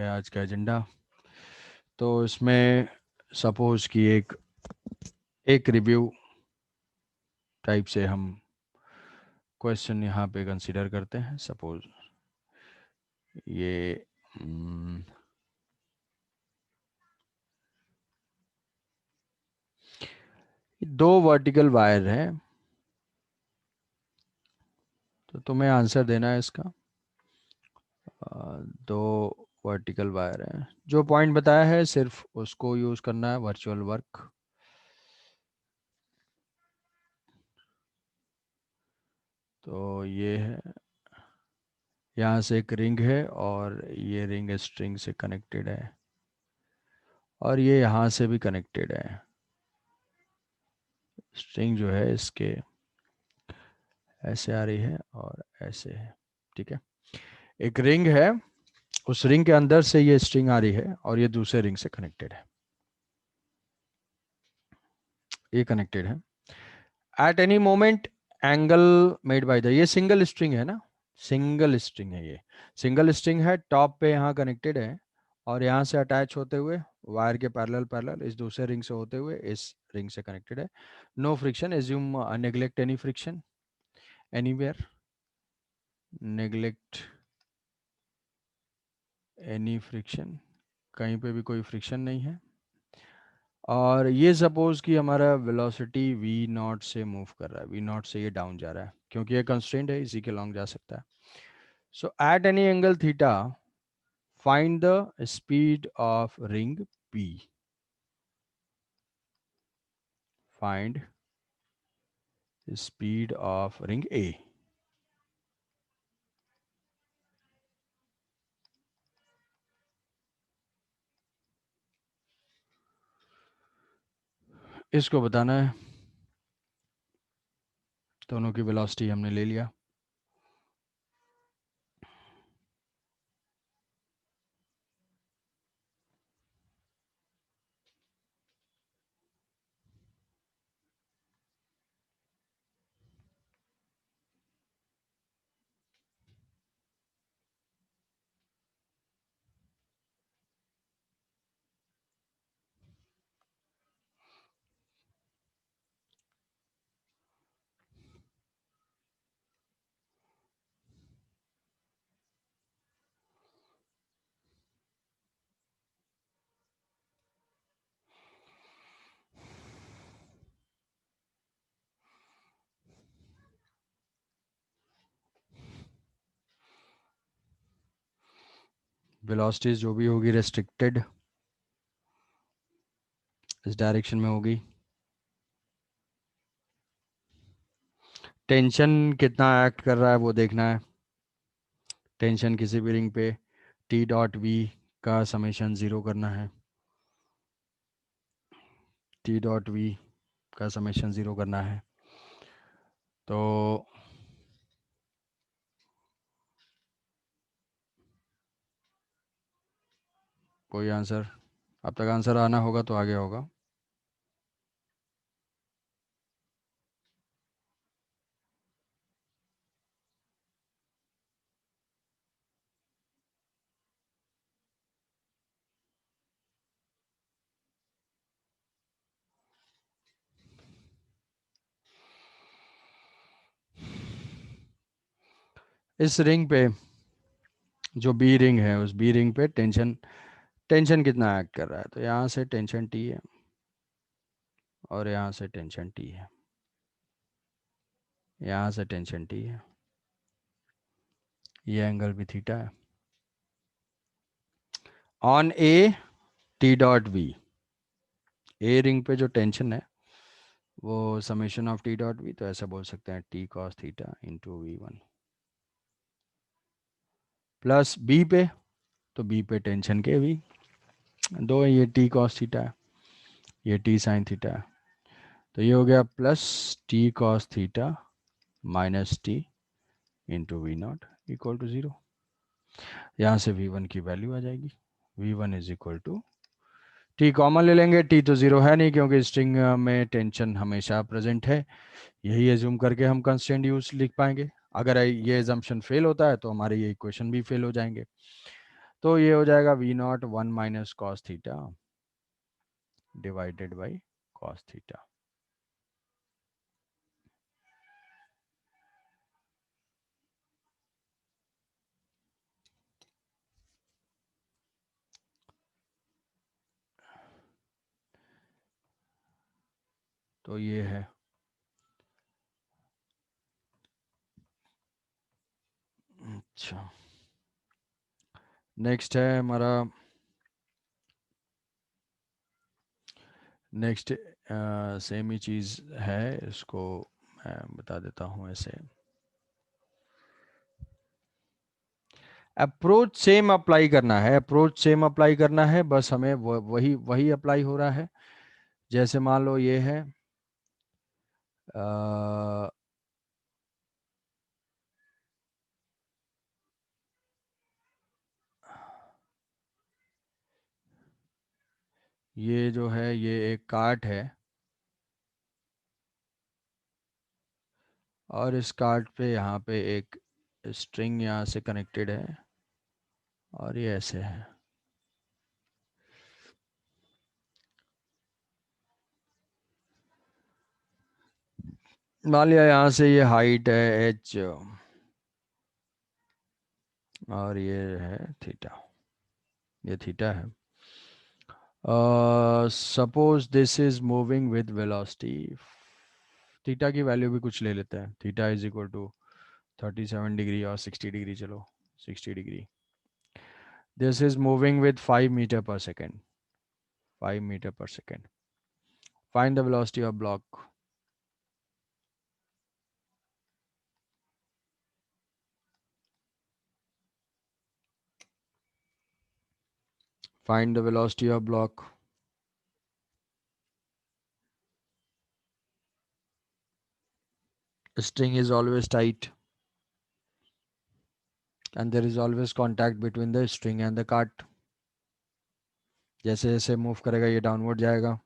है आज का एजेंडा। तो इसमें सपोज कि एक रिव्यू टाइप से हम क्वेश्चन यहाँ पे कंसीडर करते हैं। सपोज ये दो वर्टिकल वायर है, तो तुम्हें आंसर देना है इसका। दो वर्टिकल वायर है, जो पॉइंट बताया है सिर्फ उसको यूज करना है, वर्चुअल वर्क। तो ये है, यहाँ से एक रिंग है और ये रिंग स्ट्रिंग से कनेक्टेड है और ये यहाँ से भी कनेक्टेड है। स्ट्रिंग जो है इसके ऐसे आ रही है और ऐसे है, ठीक है। एक रिंग है, उस रिंग के अंदर से ये स्ट्रिंग आ रही है और ये दूसरे रिंग से कनेक्टेड है, ये कनेक्टेड है। At any moment angle made by the, ये सिंगल स्ट्रिंग है ना, सिंगल स्ट्रिंग है, ये सिंगल स्ट्रिंग है, टॉप पे यहाँ कनेक्टेड है और यहाँ से अटैच होते हुए वायर के पैरेलल पैरेलल इस दूसरे रिंग से होते हुए इस रिंग से कनेक्टेड है। No friction, assume neglect any friction anywhere, neglect any friction, कहीं पे भी कोई फ्रिक्शन नहीं है। और ये सपोज कि हमारा वेलोसिटी v नॉट से मूव कर रहा है, v नॉट से ये डाउन जा रहा है क्योंकि ये कंस्ट्रेंट है, इसी के लॉन्ग जा सकता है। So at any angle theta find the speed of ring p, find speed of ring a। इसको बताना है। दोनों की वेलोसिटी हमने ले लिया। वेलोसिटी जो भी होगी रेस्ट्रिक्टेड इस डायरेक्शन में होगी। टेंशन कितना एक्ट कर रहा है वो देखना है। टेंशन किसी भी रिंग पे टी डॉट वी का समेशन 0 करना है, टी डॉट वी का समेशन 0 करना है। तो कोई आंसर, अब तक आंसर आना होगा तो आगे होगा। इस रिंग पे जो बी रिंग है, उस बी रिंग पे टेंशन, टेंशन कितना एक्ट कर रहा है, तो यहाँ से टेंशन टी है और यहाँ से टेंशन टी है, यहाँ से टेंशन टी है, ये एंगल भी थीटा है। On a T dot V, a ring पे जो टेंशन है वो summation of T dot V, तो ऐसा बोल सकते हैं T cos theta into v1 plus B पे, तो बी पे टेंशन के भी दो है, ये टी कॉस थीटा है, ये टी साइन थीटा है, तो ये हो गया plus T cos theta minus T into V not equal to 0। यहाँ से v1 की वैल्यू आ जाएगी, v1 is equal to, T common ले लेंगे, टी तो 0 है नहीं क्योंकि स्ट्रिंग में टेंशन हमेशा प्रेजेंट है, यही एज्यूम करके हम कंस्टेंट यूज लिख पाएंगे। अगर ये एजम्पशन फेल होता है तो हमारे ये इक्वेशन भी फेल हो जाएंगे। तो ये हो जाएगा V not 1 minus cos theta divided by cos theta. तो ये है, अच्छा नेक्स्ट है हमारा, नेक्स्ट सेम ही चीज़ है, इसको मैं बता देता हूँ ऐसे। अप्रोच सेम अप्लाई करना है, अप्रोच सेम अप्लाई करना है, बस हमें वही वही अप्लाई हो रहा है। जैसे मान लो ये है अ, ये जो है ये एक कार्ट है, और इस कार्ट पे यहाँ पे एक स्ट्रिंग यहाँ से कनेक्टेड है, और ये ऐसे है। मान लिया यहाँ से ये हाइट है एच, और ये है थीटा, ये थीटा है। Suppose this is moving with velocity, theta की वैल्यू भी कुछ ले लेते हैं, theta is equal to 37 degree और 60 डिग्री, चलो 60 degree. This is moving with 5 meter पर सेकेंड, 5 मीटर पर second. Find the velocity of block. Find the velocity of block. String is always tight, and there is always contact between the string and the cart. जैसे जैसे move करेगा ये downward जाएगा।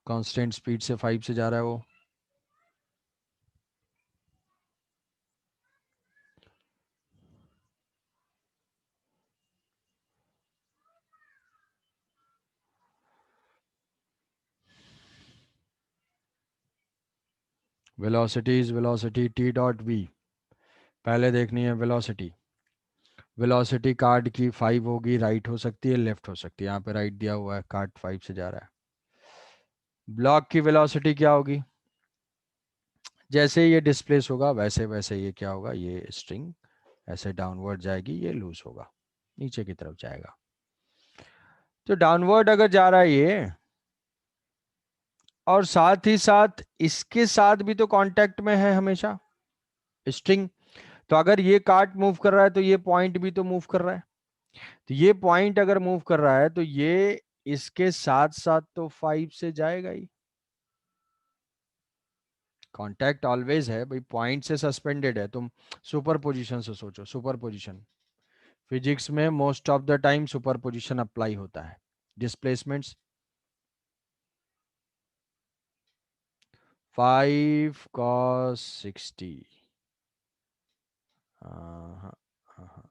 Constant speed से 5 से जा रहा है वो। Velocity is velocity T dot V, पहले देखनी है वेलोसिटी। वेलोसिटी कार्ड की 5 होगी, राइट हो सकती है लेफ्ट हो सकती है, यहाँ पे राइट दिया हुआ है, कार्ड 5 से जा रहा है। ब्लॉक की वेलोसिटी क्या होगी, जैसे ये डिस्प्लेस होगा वैसे वैसे ये क्या होगा, ये स्ट्रिंग ऐसे डाउनवर्ड जाएगी, ये लूज होगा, नीचे की तरफ जाएगा। तो डाउनवर्ड अगर जा रहा है ये, और साथ ही साथ इसके साथ भी तो कांटेक्ट में है हमेशा स्ट्रिंग, तो अगर ये कार्ट मूव कर रहा है तो ये पॉइंट भी तो मूव कर रहा है, तो ये पॉइंट अगर मूव कर रहा है तो ये इसके साथ साथ तो 5 से जाएगा ही। कांटेक्ट ऑलवेज है भाई, पॉइंट से सस्पेंडेड है, तुम सुपर पोजिशन से सोचो, सुपर पोजिशन फिजिक्स में most of the time super position apply होता है। डिस्प्लेसमेंट्स 5 cos 60, हाँ, हाँ,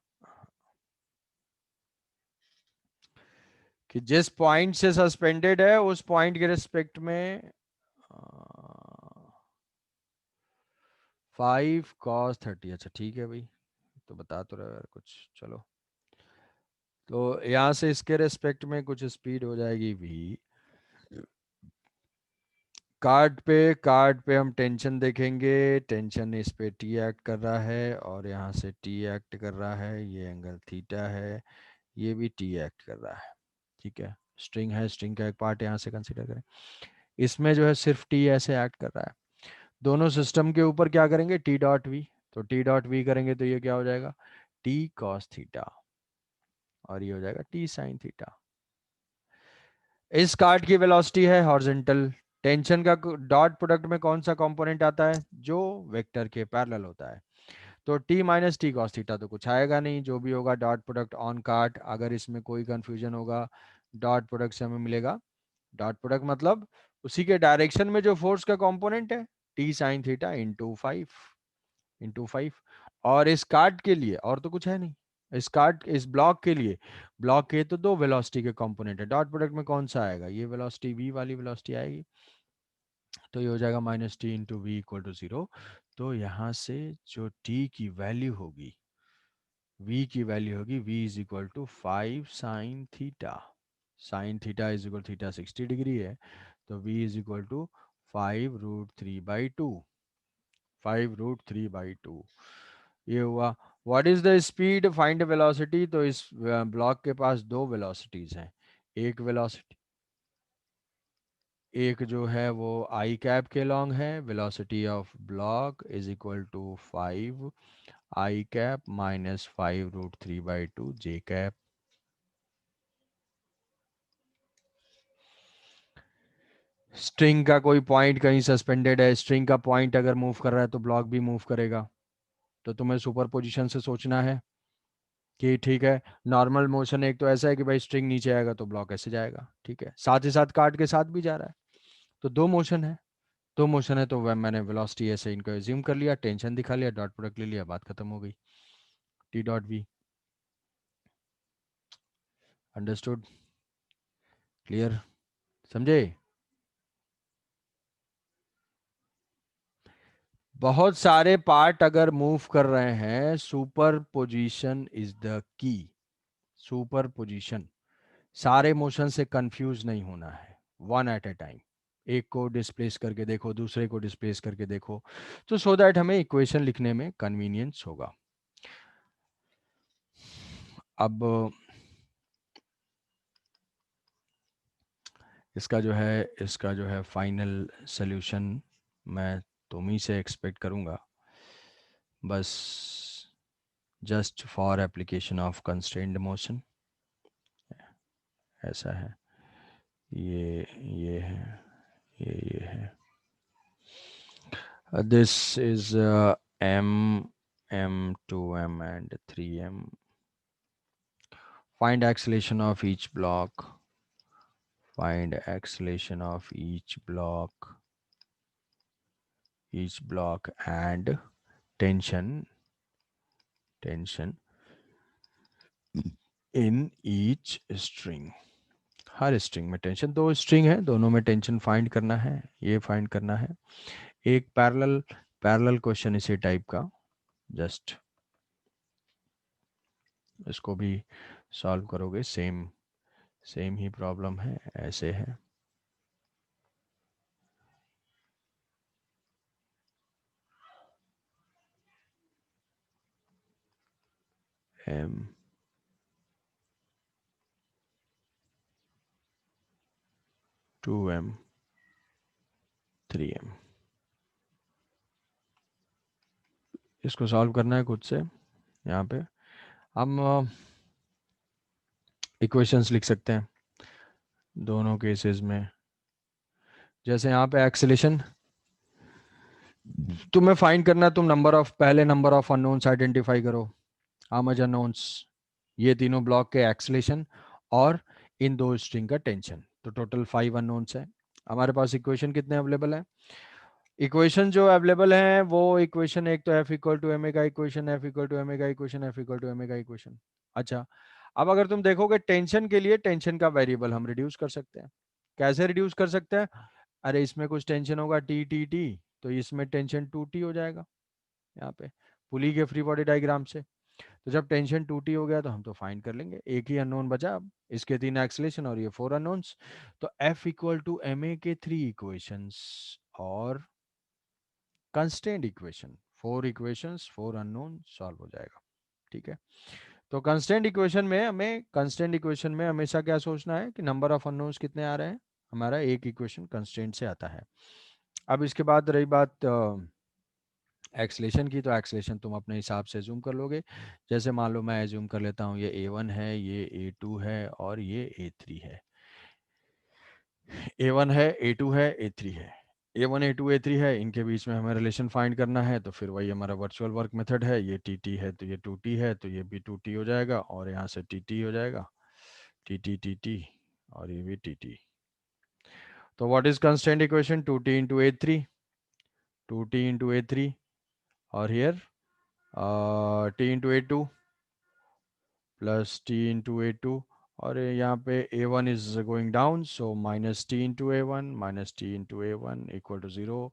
कि जिस पॉइंट से सस्पेंडेड है उस पॉइंट के रिस्पेक्ट में 5 cos 30। अच्छा ठीक है भाई, तो बता तो रहा यार कुछ, चलो। तो यहाँ से इसके रिस्पेक्ट में कुछ स्पीड हो जाएगी v। कार्ड पे हम टेंशन देखेंगे, टेंशन इस पे टी एक्ट कर रहा है, और यहाँ से टी एक्ट कर रहा है, ये एंगल थीटा है, ये भी टी एक्ट कर रहा है, ठीक है। स्ट्रिंग है, स्ट्रिंग का एक पार्ट यहाँ से कंसीडर करें, इसमें जो है सिर्फ टी ऐसे एक्ट कर रहा है। दोनों सिस्टम के ऊपर क्या करेंगे, टी डॉट वी, तो टी डॉट वी करेंगे तो ये क्या हो जाएगा, टी कॉस थीटा, और ये हो जाएगा टी साइन थीटा। इस कार्ड की वेलोसिटी है हॉरिजॉन्टल, टेंशन का डॉट प्रोडक्ट में कौन सा कंपोनेंट आता है, जो वेक्टर के पैरेलल होता है, तो T minus T cos theta तो कुछ आएगा नहीं, जो भी होगा डॉट प्रोडक्ट ऑन कार्ड। अगर इसमें कोई कंफ्यूजन होगा, डॉट प्रोडक्ट से हमें मिलेगा, डॉट प्रोडक्ट मतलब उसी के डायरेक्शन में जो फोर्स का कंपोनेंट है टी साइन थीटा इंटू 5 और इस कार्ड के लिए और तो कुछ है नहीं, इस ब्लॉक के लिए, ब्लॉक के तो दो वेलोसिटी के कंपोनेंट है, डॉट प्रोडक्ट में कौन सा आएगा, ये वेलोसिटी v वाली वेलोसिटी आएगी, तो ये हो जाएगा -t into V equal to 0। तो यहाँ से जो t की वैल्यू होगी, v की वैल्यू होगी v is equal to 5 sine theta, sine theta is equal to 60 degree है, तो v इज इक्वल टू 5√3/2, 5√3/2 ये हुआ। What is the speed, find velocity, तो इस ब्लॉक के पास दो वेलोसिटीज हैं, एक वेलोसिटी, एक जो है वो आई कैप के लॉन्ग है, velocity of block is equal to 5 I cap minus 5√3/2 J cap. String का कोई पॉइंट कहीं सस्पेंडेड है, स्ट्रिंग का पॉइंट अगर मूव कर रहा है तो ब्लॉक भी मूव करेगा, तो तुम्हें सुपर पोजिशन से सोचना है कि ठीक है, नॉर्मल मोशन एक तो ऐसा है कि भाई स्ट्रिंग नीचे आएगा तो ब्लॉक ऐसे जाएगा, ठीक है, साथ ही साथ कार्ड के साथ भी जा रहा है, तो दो मोशन है, दो मोशन है, तो वह मैंने वेलोसिटी ऐसे इनको एज्यूम कर लिया, टेंशन दिखा लिया, डॉट प्रोडक्ट ले लिया, बात खत्म हो गई, T dot V. Understood, clear, समझे। बहुत सारे पार्ट अगर मूव कर रहे हैं, superposition is the key, superposition, सारे मोशन से कंफ्यूज नहीं होना है, वन एट ए टाइम, एक को डिस्प्लेस करके देखो, दूसरे को डिस्प्लेस करके देखो, तो सो दैट हमें इक्वेशन लिखने में कन्वीनियंस होगा। अब इसका जो है फाइनल सोल्यूशन मैं तुम ही से एक्सपेक्ट करूंगा, बस just for application of constrained motion, ऐसा है, ये है, ये है, this is m 2m and 3m, find acceleration of each block, find acceleration of each block and tension in each string, her string में टेंशन, दो स्ट्रिंग है दोनों में टेंशन फाइंड करना है, ये फाइंड करना है, एक पैरेलल क्वेश्चन इसी टाइप का, जस्ट इसको भी सॉल्व करोगे, सेम ही प्रॉब्लम है, ऐसे है, m 2m 3m, इसको सॉल्व करना है खुद से। यहाँ पे हम इक्वेशंस लिख सकते हैं दोनों केसेस में, जैसे यहाँ पे एक्सेलेरेशन तुम्हें फाइंड करना, तुम पहले नंबर ऑफ अननोन्स आइडेंटिफाई करो, हाउ मच अननोन्स, ये तीनों ब्लॉक के एक्सेलेरेशन और इन दो स्ट्रिंग का टेंशन, तो टोटल 5 अननोन्स है। हमारे पास इक्वेशन कितने अवेलेबल है, इक्वेशन जो अवेलेबल है वो इक्वेशन, एक तो एफ इक्वल टू एम का equation, F equal to M का equation, F equal to M का इक्वेशन। अच्छा, अब अगर तुम देखोगे टेंशन के लिए, टेंशन का वेरिएबल हम रिड्यूस कर सकते हैं, कैसे रिड्यूस कर सकते हैं, अरे इसमें कुछ टेंशन होगा टी टी टी, तो इसमें टेंशन 2t हो जाएगा, यहाँ पे पुली के फ्री बॉडी डायग्राम से, तो जब टेंशन 2t हो गया तो हम तो फाइंड कर लेंगे, एक ही अननोन बचा, अब इसके 3 एक्सेलेरेशन और ये 4 अननोन्स, तो F equal to M A के 3 इक्वेशंस और constant equation, 4 equations 4 unknown, solve हो जाएगा, ठीक है। तो कंस्टेंट इक्वेशन में हमेशा क्या सोचना है कि नंबर ऑफ अननोन्स कितने आ रहे हैं, हमारा एक इक्वेशन कंस्टेंट से आता है। अब इसके बाद रही बात एक्सलेशन की, तो एक्सलेशन तुम अपने हिसाब से जूम कर लोगे, जैसे मान लो मैं जूम कर लेता हूँ, ये A1 है, ये A2 है और ये A3 है, A1 है, A2 है, A3 है, A1 A2 A3 है, इनके बीच में हमें रिलेशन फाइंड करना है, तो फिर वही हमारा वर्चुअल वर्क मेथड है, ये TT है तो ये 2T है, तो ये भी 2T हो जाएगा और यहाँ से TT हो जाएगा, TT TT और ये भी TT। तो what is constant equation? 2t into A three, 2t into A three, और here t into A two plus t into A two, और यहाँ पे a1 is going down, so minus T into A one, minus T into A one equal to 0।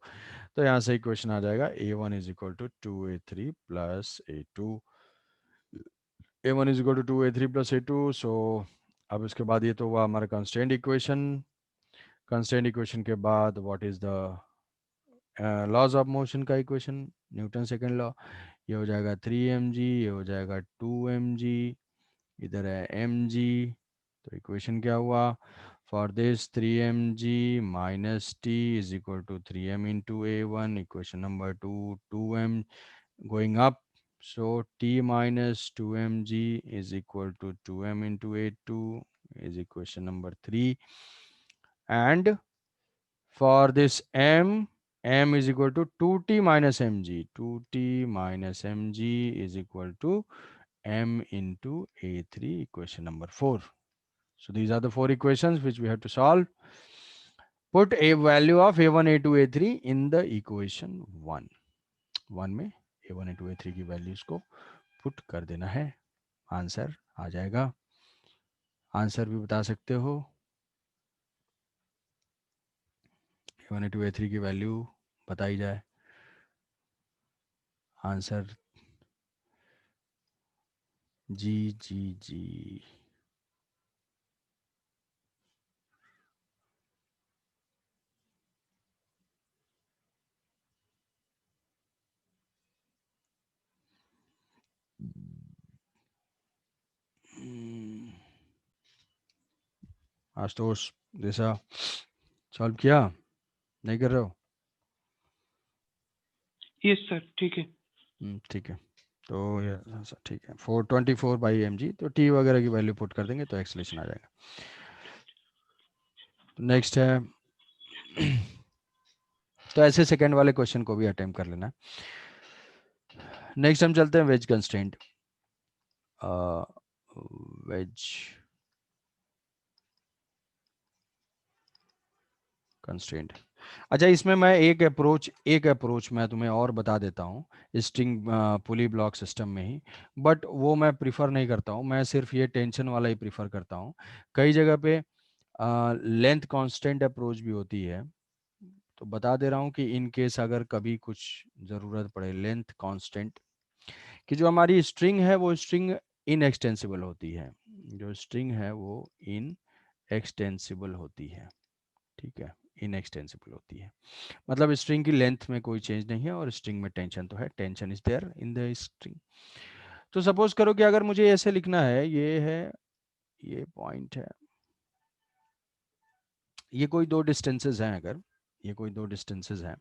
तो यहाँ से equation आ जाएगा a1 is equal to 2a3 plus a2, a1 is equal to 2a3 plus a2। So अब इसके बाद ये तो हुआ हमारा कंस्टेंट इक्वेशन। कंस्टेंट इक्वेशन के बाद what is the laws of motion का इक्वेशन, न्यूटन सेकंड लॉ। ये हो जाएगा 3 mg, ये हो जाएगा 2 mg, इधर है mg। तो इक्वेशन क्या हुआ? For this 3 mg minus T is equal to 3m into A one, equation number 2, 2m going up, so t minus 2 mg is equal to 2m into a2 is equation number 3, and for this m is equal to 2t minus mg, 2t minus mg is equal to m into a3, equation number 4. So these are the 4 equations which we have to solve. Put a value of a1 a2 a3 in the equation 1 में a1 a2 a3 की values को put कर देना है, answer आ जाएगा। Answer भी बता सकते हो, a1 a2 a3 की वैल्यू बताई जाए, आंसर जी जी जी। आशुतोष जैसा सॉल्व किया, नहीं कर रहे हो? यस सर, ठीक है। ठीक है, तो ये ठीक है, 424/mg, तो टी वगैरह की वैल्यू पुट कर देंगे तो एक्सलेशन आ जाएगा। तो नेक्स्ट है तो ऐसे सेकंड वाले क्वेश्चन को भी अटेम्प्ट कर लेना। नेक्स्ट हम चलते हैं वेज कंस्ट्रेंट। Veg constraint. अच्छा, इसमें मैं एक अप्रोच मैं तुम्हें और बता देता हूँ स्ट्रिंग पुली ब्लॉक सिस्टम में ही, बट वो मैं प्रिफर नहीं करता हूँ, मैं सिर्फ ये टेंशन वाला ही प्रिफर करता हूँ। कई जगह पे लेंथ कांस्टेंट अप्रोच भी होती है, तो बता दे रहा हूँ कि इन केस अगर कभी कुछ ज़रूरत पड़े लेंथ कांस्टेंट कि जो हमारी स्ट्रिंग है वो स्ट्रिंग इनएक्सटेंसिबल होती है, जो स्ट्रिंग है वो इनएक्सटेंसिबल होती है, ठीक है, इनएक्सटेंसिबल होती है, मतलब स्ट्रिंग की लेंथ में कोई चेंज नहीं है और स्ट्रिंग में टेंशन तो है, tension is there in the string. तो सपोज करो कि अगर मुझे ऐसे लिखना है, ये है, ये पॉइंट है, ये कोई दो डिस्टेंसेस हैं, अगर ये कोई दो डिस्टेंसेस हैं,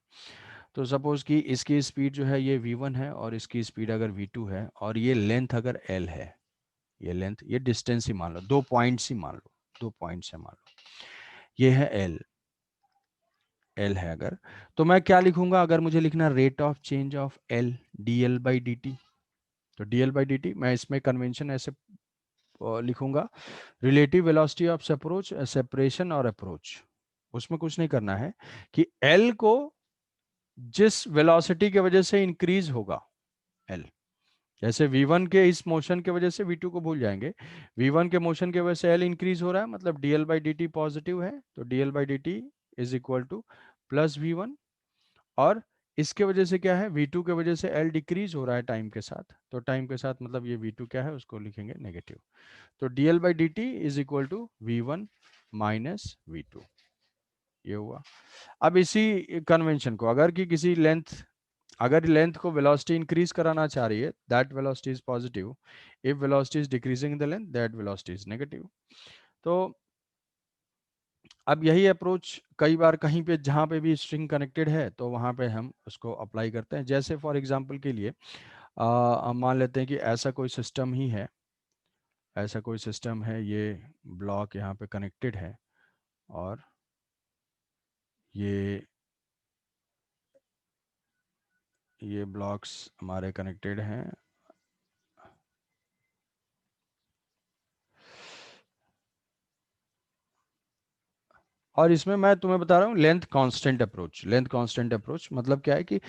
तो सपोज कि इसकी स्पीड जो है ये v1 है और इसकी स्पीड अगर v2 है, और ये लेंथ अगर l है, ये लेंथ, ये डिस्टेंस ही मान लो, 2 पॉइंट्स ही मान लो, 2 पॉइंट्स है मान लो, ये है l है अगर, तो मैं क्या लिखूंगा अगर मुझे लिखना rate of change of l, dl by dt। तो dl बाई dt मैं इसमें कन्वेंशन ऐसे लिखूंगा, रिलेटिव वेलोसिटी ऑफ सेपरेशन और अप्रोच। उसमें कुछ नहीं करना है कि l को जिस वेलोसिटी की वजह से इंक्रीज होगा l, जैसे v1 के इस मोशन के वजह से v2 को भूल जाएंगे, v1 के मोशन के वजह से l इंक्रीज हो रहा है, मतलब dl बाई dt पॉजिटिव है, तो dl by dt is equal two plus v1, और इसके वजह से क्या है, v2 के वजह से l डिक्रीज हो रहा है टाइम के साथ, तो टाइम के साथ मतलब ये v2 क्या है उसको लिखेंगे नेगेटिव, तो dl by dt is equal to v1 minus v2, ये हुआ। अब इसी कन्वेंशन को अगर कि किसी लेंथ, अगर लेंथ को वेलोसिटी इंक्रीज कराना चाह रही है, that velocity is positive, if velocity is decreasing the length that velocity is negative. तो अब यही अप्रोच कई बार कहीं पे जहाँ पे भी स्ट्रिंग कनेक्टेड है तो वहाँ पे हम उसको अप्लाई करते हैं। जैसे फॉर एग्जांपल के लिए हम मान लेते हैं कि ऐसा कोई सिस्टम ही है, ऐसा कोई सिस्टम है, ये ब्लॉक यहाँ पे कनेक्टेड है और ये ये ब्लॉक्स हमारे कनेक्टेड हैं, और इसमें मैं तुम्हें बता रहा हूँ length constant approach. Length constant approach मतलब क्या है कि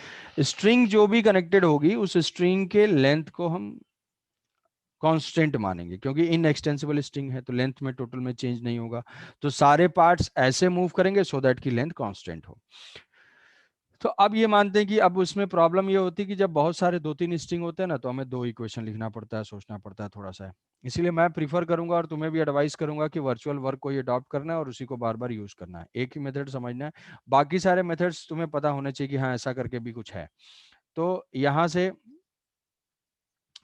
स्ट्रिंग जो भी कनेक्टेड होगी उस स्ट्रिंग के लेंथ को हम कांस्टेंट मानेंगे, क्योंकि इनएक्सटेंसिबल स्ट्रिंग है तो लेंथ में टोटल में चेंज नहीं होगा। तो सारे पार्ट्स ऐसे मूव करेंगे सो दैट की लेंथ कांस्टेंट हो। तो अब ये मानते हैं कि अब उसमें प्रॉब्लम ये होती है कि जब बहुत सारे 2-3 स्ट्रिंग होते हैं ना, तो हमें 2 इक्वेशन लिखना पड़ता है, सोचना पड़ता है थोड़ा सा। इसलिए मैं प्रीफर करूंगा और तुम्हें भी एडवाइस करूंगा कि वर्चुअल वर्क को ये अडॉप्ट करना है और उसी को बार बार यूज करना है, एक ही मेथड समझना है। बाकी सारे मेथड्स तुम्हें पता होने चाहिए कि हाँ ऐसा करके भी कुछ है। तो यहाँ से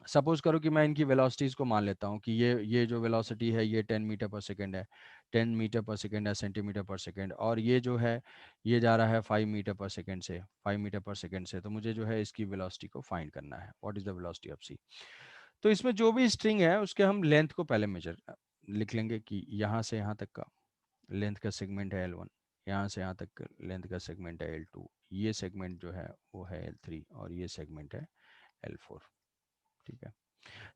सपोज करो कि मैं इनकी वेलोसिटीज को मान लेता हूँ कि ये जो वेलोसिटी है ये 10 मीटर पर सेकेंड है, 10 मीटर पर सेकेंड है सेंटीमीटर पर सेकेंड, और ये जो है ये जा रहा है 5 मीटर पर सेकेंड से, 5 मीटर पर सेकेंड से। तो मुझे जो है इसकी वेलोसिटी को फाइंड करना है, what is the velocity of C. तो इसमें जो भी स्ट्रिंग है उसके हम लेंथ को पहले मेजर लिख लेंगे कि यहाँ से यहाँ तक का लेंथ का सेगमेंट है L1, यहाँ से यहाँ तक लेंथ का सेगमेंट है L2, ये सेगमेंट जो है वो है L3 और ये सेगमेंट है L4। ठीक है,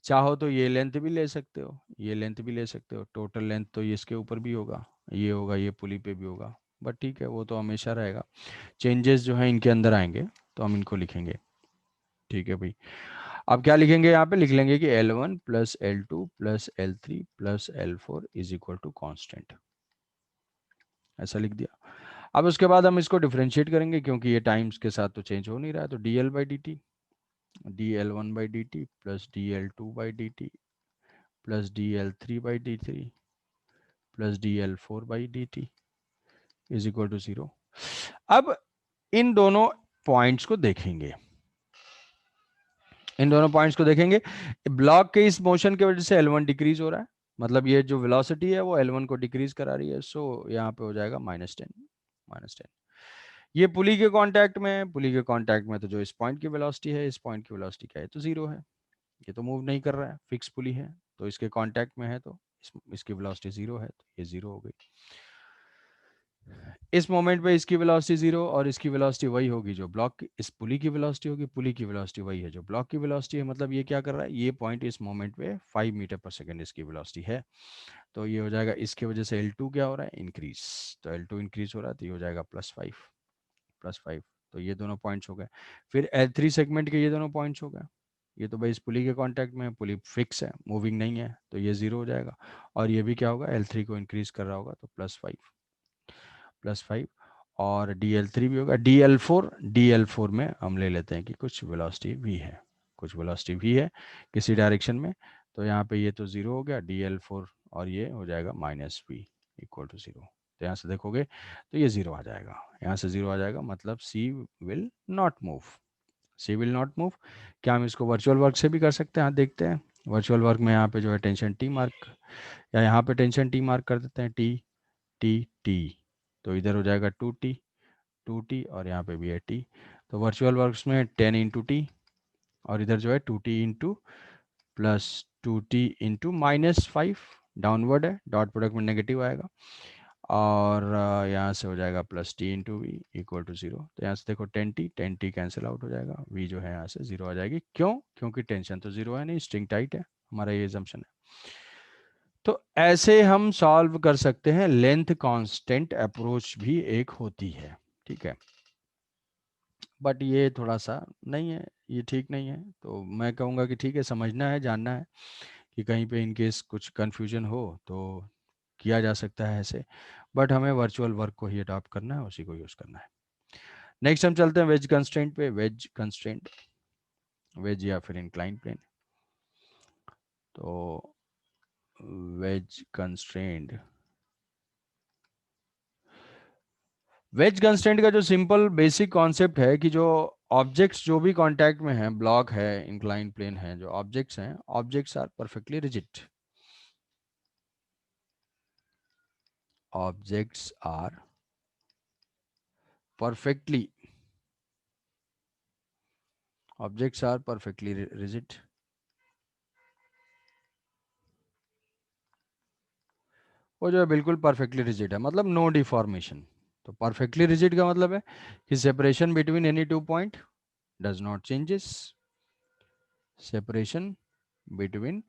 चाहो तो ये लेंथ भी ले सकते हो, ये लेंथ भी ले सकते हो, टोटल लेंथ तो ये इसके ऊपर भी होगा, ये पुली पे भी होगा, बट ठीक है वो तो हमेशा रहेगा। चेंजेस जो है इनके अंदर आएंगे तो हम इनको लिखेंगे। ठीक है भाई, अब क्या लिखेंगे, यहाँ पे लिख लेंगे कि L1 plus L2 plus L3 plus L4 is equal to constant, ऐसा लिख दिया। अब उसके बाद हम इसको डिफ्रेंशिएट करेंगे क्योंकि ये टाइम्स के साथ तो चेंज हो नहीं रहा है, तो dl by D T, D L one by D T plus dl2 by D T plus dl3 by D three plus dl4 by D T is equal to 0। अब इन दोनों पॉइंट्स को देखेंगे, इन दोनों पॉइंट्स को देखेंगे। ब्लॉक के इस motion की वजह से L1 डिक्रीज हो रहा है, मतलब ये जो वेलोसिटी है वो L1 को डिक्रीज करा रही है, सो यहाँ पे हो जाएगा -10, -10। ये पुली के कांटेक्ट में है, पुली के कांटेक्ट में तो जो इस पॉइंट की वेलोसिटी है, इस पॉइंट की वेलोसिटी क्या है, तो 0 है। ये तो मूव नहीं कर रहा है, फिक्स पुली है, तो इसके कांटेक्ट में है तो इसकी वेलोसिटी 0 है, तो ये 0 हो गई। इस मोमेंट पे इसकी वेलोसिटी 0 और इसकी वेलोसिटी वही होगी जो ब्लॉक की, इस पुली की वेलोसिटी होगी, पुली की वेलोसिटी वही है जो ब्लॉक की वेलोसिटी है। मतलब ये क्या कर रहा है, ये पॉइंट इस मोमेंट पे 5 मीटर पर सेकेंड इसकी वेलोसिटी है। तो ये हो जाएगा, इसकी वजह से L2 क्या हो रहा है, इंक्रीज। तो L2 इंक्रीज हो रहा है तो ये हो जाएगा +5। तो ये दोनों पॉइंट्स हो गए। फिर L3 सेगमेंट के ये दोनों पॉइंट्स हो गए। ये तो भाई इस पुली के कांटेक्ट में है, पुली फिक्स है, मूविंग नहीं है, तो ये 0 हो जाएगा। और ये भी क्या होगा, L3 को इंक्रीज कर रहा होगा, तो +5 और dl3 भी होगा। dl4 में हम ले लेते हैं कि कुछ वेलोसिटी भी है, कुछ वेलोसिटी भी है किसी डायरेक्शन में। तो यहाँ पे ये तो 0 हो गया dl4 और ये हो जाएगा -v इक्वल टू 0। तो यहाँ से देखोगे तो ये 0 आ जाएगा, यहाँ से 0 आ जाएगा, मतलब c will not move, c will not move. क्या हम इसको वर्चुअल वर्क से भी कर सकते हैं, हाँ देखते हैं। वर्चुअल वर्क में यहाँ पे जो है टेंशन टी मार्क, या यहाँ पे टेंशन टी मार्क कर देते हैं, टी टी टी, तो इधर हो जाएगा 2t और यहाँ पे भी है t। तो वर्चुअल वर्क्स में 10 × t और इधर जो है 2t into plus 2t into -5, downward है, डॉट प्रोडक्ट में नेगेटिव आएगा, और यहाँ से हो जाएगा +t × v इक्वल टू 0। तो यहाँ से देखो 10t कैंसिल आउट हो जाएगा, v जो है यहाँ से 0 आ जाएगी। क्यों, क्योंकि टेंशन तो 0 है नहीं, स्ट्रिंग टाइट है, हमारा ये एजम्पशन है। तो ऐसे हम सॉल्व कर सकते हैं, लेंथ कांस्टेंट अप्रोच भी एक होती है। ठीक है, बट ये थोड़ा सा नहीं है, ये ठीक नहीं है। तो मैं कहूँगा कि ठीक है, समझना है, जानना है कि कहीं पे इनकेस कुछ कन्फ्यूजन हो तो किया जा सकता है ऐसे, बट हमें वर्चुअल वर्क को ही अडॉप्ट करना है, उसी को यूज़ करना है। नेक्स्ट हम चलते हैं वेज कंस्ट्रेंट पे। वेज कंस्ट्रेंट, वेज या फिर इंक्लाइन प्लेन। तो वेज कंस्ट्रेंट, वेज कंस्ट्रेंट का जो सिंपल बेसिक कॉन्सेप्ट है कि जो ऑब्जेक्ट्स जो भी कांटेक्ट में हैं, ब्लॉक है, इंक्लाइन प्लेन है, जो ऑब्जेक्ट्स हैं, objects are perfectly rigid, objects are perfectly objects are perfectly rigid। वो जो है बिल्कुल परफेक्टली रिजिड है, मतलब नो डिफॉर्मेशन। तो परफेक्टली रिजिड का मतलब है कि separation between any two point does not changes, separation between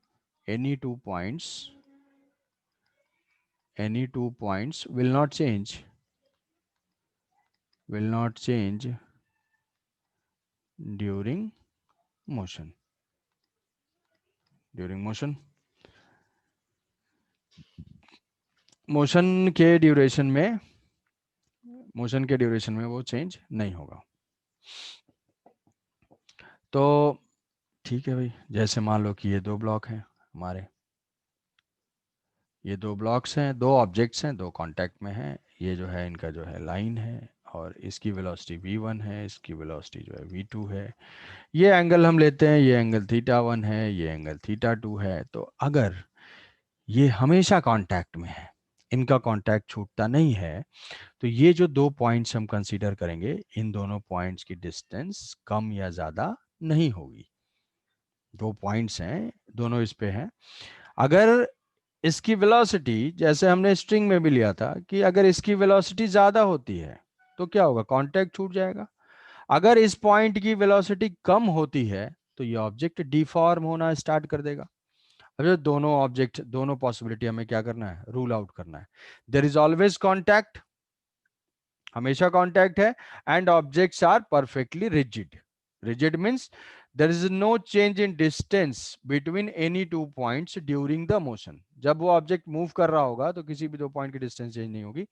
any two points any two points will not change during motion. Motion के ड्यूरेशन में वो चेंज नहीं होगा। तो ठीक है भाई, जैसे मान लो कि ये दो ब्लॉक हैं हमारे, ये दो ब्लॉक्स हैं, दो ऑब्जेक्ट्स हैं, दो कांटेक्ट में हैं। ये जो है इनका जो है लाइन है, और इसकी वेलोसिटी v1 है, इसकी वेलोसिटी जो है v2 है। ये एंगल हम लेते हैं, ये एंगल θ1 है, ये एंगल θ2 है। तो अगर ये हमेशा कांटेक्ट में है, इनका कांटेक्ट छूटता नहीं है, तो ये जो दो पॉइंट्स हम कंसीडर करेंगे, इन दोनों पॉइंट्स की डिस्टेंस कम या ज़्यादा नहीं होगी। दो पॉइंट्स हैं, दोनों इस पे हैं। अगर इसकी वेलोसिटी, जैसे हमने स्ट्रिंग में भी लिया था, कि अगर इसकी वेलोसिटी ज़्यादा होती है तो क्या होगा, कांटेक्ट छूट जाएगा। अगर इस पॉइंट की वेलोसिटी कम होती है तो ये ऑब्जेक्ट डिफॉर्म होना स्टार्ट कर देगा। अब ये दोनों ऑब्जेक्ट, दोनों पॉसिबिलिटी हमें क्या करना है, रूल आउट करना है। देयर इज ऑलवेज कांटेक्ट, हमेशा कांटेक्ट है, and objects are perfectly rigid. Rigid means there is no change in distance between any two points during the motion. जब वो ऑब्जेक्ट मूव कर रहा होगा तो किसी भी दो पॉइंट की डिस्टेंस चेंज नहीं होगी।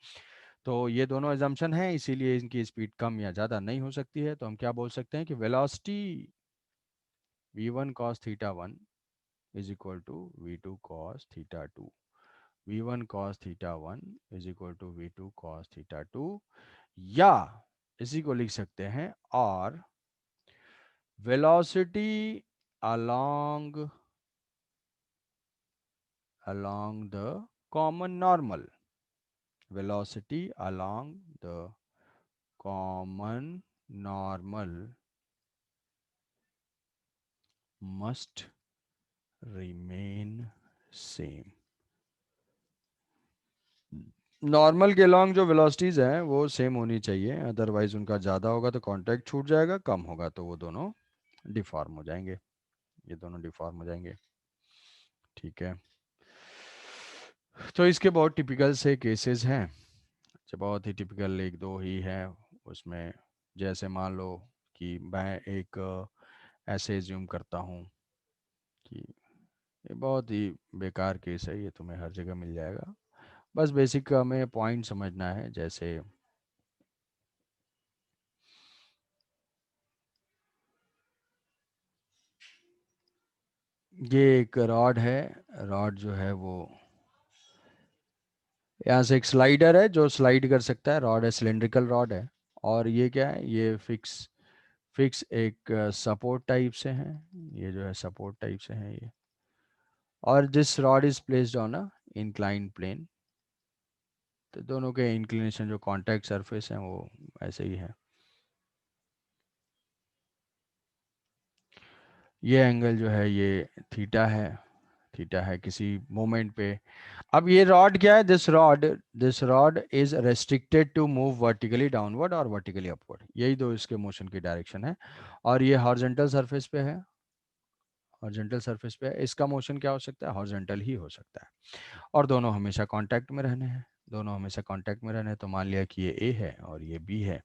तो ये दोनों एजम्पशन है, इसीलिए इनकी स्पीड कम या ज्यादा नहीं हो सकती है। तो हम क्या बोल सकते हैं कि velocity v1 cos θ1 is equal to v2 cos θ2। v1 cos θ1 is equal to v2 cos θ2, या इसी को लिख सकते हैं, और velocity along the common normal, velocity along the common normal must remain same। Normal के लॉन्ग जो वेलोसिटीज हैं वो सेम होनी चाहिए, अदरवाइज उनका ज़्यादा होगा तो कांटेक्ट छूट जाएगा, कम होगा तो वो दोनों डिफॉर्म हो जाएंगे, ये दोनों डिफॉर्म हो जाएंगे। ठीक है, तो इसके बहुत टिपिकल से केसेस हैं, जो बहुत ही टिपिकल एक दो ही है उसमें। जैसे मान लो कि मैं एक ऐसे एज्यूम करता हूँ कि ये बहुत ही बेकार केस है, ये तुम्हें हर जगह मिल जाएगा, बस बेसिक हमें पॉइंट समझना है। जैसे ये एक रॉड है, रॉड जो है वो यहाँ से एक स्लाइडर है जो स्लाइड कर सकता है, रॉड है, सिलेंड्रिकल रॉड है। और ये क्या है, ये फिक्स फिक्स एक सपोर्ट टाइप से है, ये जो है सपोर्ट टाइप से है ये। और this rod is placed on a inclined plane. तो दोनों के इंक्लिनेशन जो कांटेक्ट सरफेस हैं वो ऐसे ही है। ये एंगल जो है ये थीटा है, थीटा है किसी मोमेंट पे। अब ये रॉड क्या है, this rod is restricted to move vertically downward और वर्टिकली अपवर्ड, यही दो इसके मोशन की डायरेक्शन है। और ये हॉरिजॉन्टल सरफेस पे है, हॉरिजॉन्टल सरफेस पे है, इसका मोशन क्या हो सकता है, हॉरिजॉन्टल ही हो सकता है। और दोनों हमेशा कांटेक्ट में रहने हैं, दोनों हमेशा कांटेक्ट में रहने हैं। तो मान लिया कि ये ए है और ये बी है,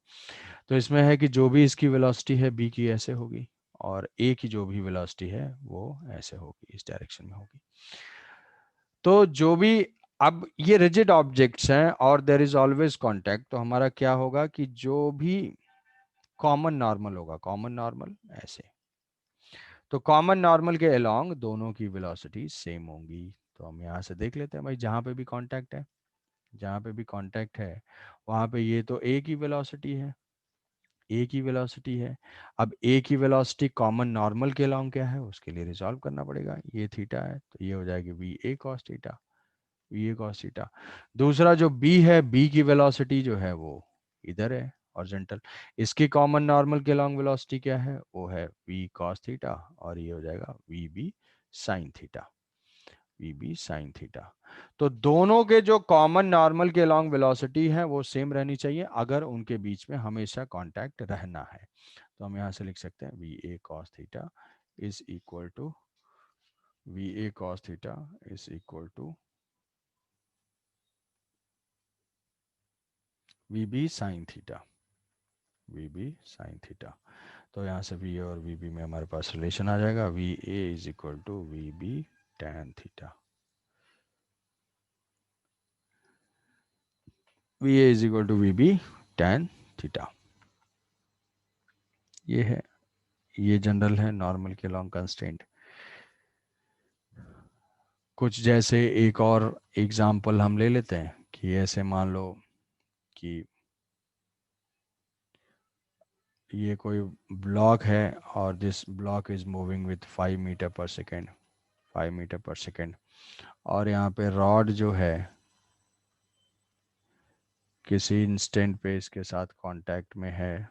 तो इसमें है कि जो भी इसकी वेलोसिटी है बी की ऐसे होगी, और ए की जो भी वेलोसिटी है वो ऐसे होगी, इस डायरेक्शन में होगी। तो जो भी, अब ये रिजिड ऑब्जेक्ट्स हैं और देयर इज ऑलवेज कांटेक्ट, तो हमारा क्या होगा कि जो भी कॉमन नॉर्मल होगा, कॉमन नॉर्मल ऐसे, तो कॉमन नॉर्मल के अलोंग दोनों की वेलोसिटी सेम होंगी। तो हम यहाँ से देख लेते हैं भाई, जहाँ पे भी कांटेक्ट है, जहाँ पे भी कांटेक्ट है वहाँ पे ये तो ए की वेलोसिटी है, ए की वेलोसिटी है। अब ए की वेलोसिटी कॉमन नॉर्मल के अलोंग क्या है, उसके लिए रिजॉल्व करना पड़ेगा, ये थीटा है तो ये हो जाएगी we A cos theta, V A cos theta. दूसरा जो बी है, बी की वेलोसिटी जो है वो इधर है हॉरिजॉन्टल, इसकी कॉमन नॉर्मल के लॉन्ग वेलोसिटी क्या है, वो है वी कॉस थीटा, और ये हो जाएगा V B sine theta, V B sine theta. तो दोनों के जो कॉमन नॉर्मल के लॉन्ग वेलोसिटी है वो सेम रहनी चाहिए अगर उनके बीच में हमेशा कांटेक्ट रहना है। तो हम यहाँ से लिख सकते हैं V A cos theta is equal to, V A cos theta is equal to V B sine theta, V B sine theta. तो यहाँ से वी और वी बी में हमारे पास रिलेशन आ जाएगा, V A is equal to V B tan theta. V A is equal to V B tan theta. ये है, ये जनरल है नॉर्मल के लॉन्ग कंस्ट्रेंट। कुछ जैसे एक और एग्जाम्पल हम ले लेते हैं कि ऐसे मान लो कि ये कोई ब्लॉक है और this block is moving with 5 meter पर सेकेंड, 5 मीटर पर सेकेंड, और यहाँ पे रॉड जो है किसी इंस्टेंट पे इसके साथ कांटेक्ट में है,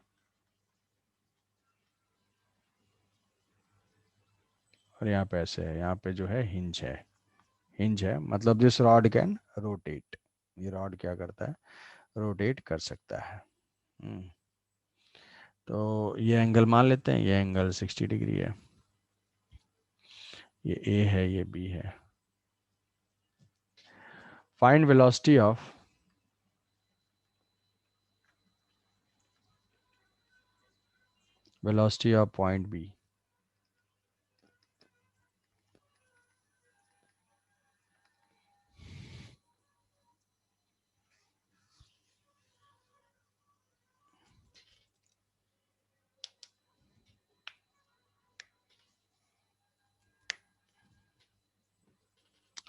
और यहाँ पे ऐसे है, यहाँ पे जो है हिंज है, हिंज है मतलब दिस रॉड कैन रोटेट, ये रॉड क्या करता है, रोटेट कर सकता है। तो ये एंगल मान लेते हैं, ये एंगल 60 डिग्री है, ये ए है ये बी है। Find velocity of point B.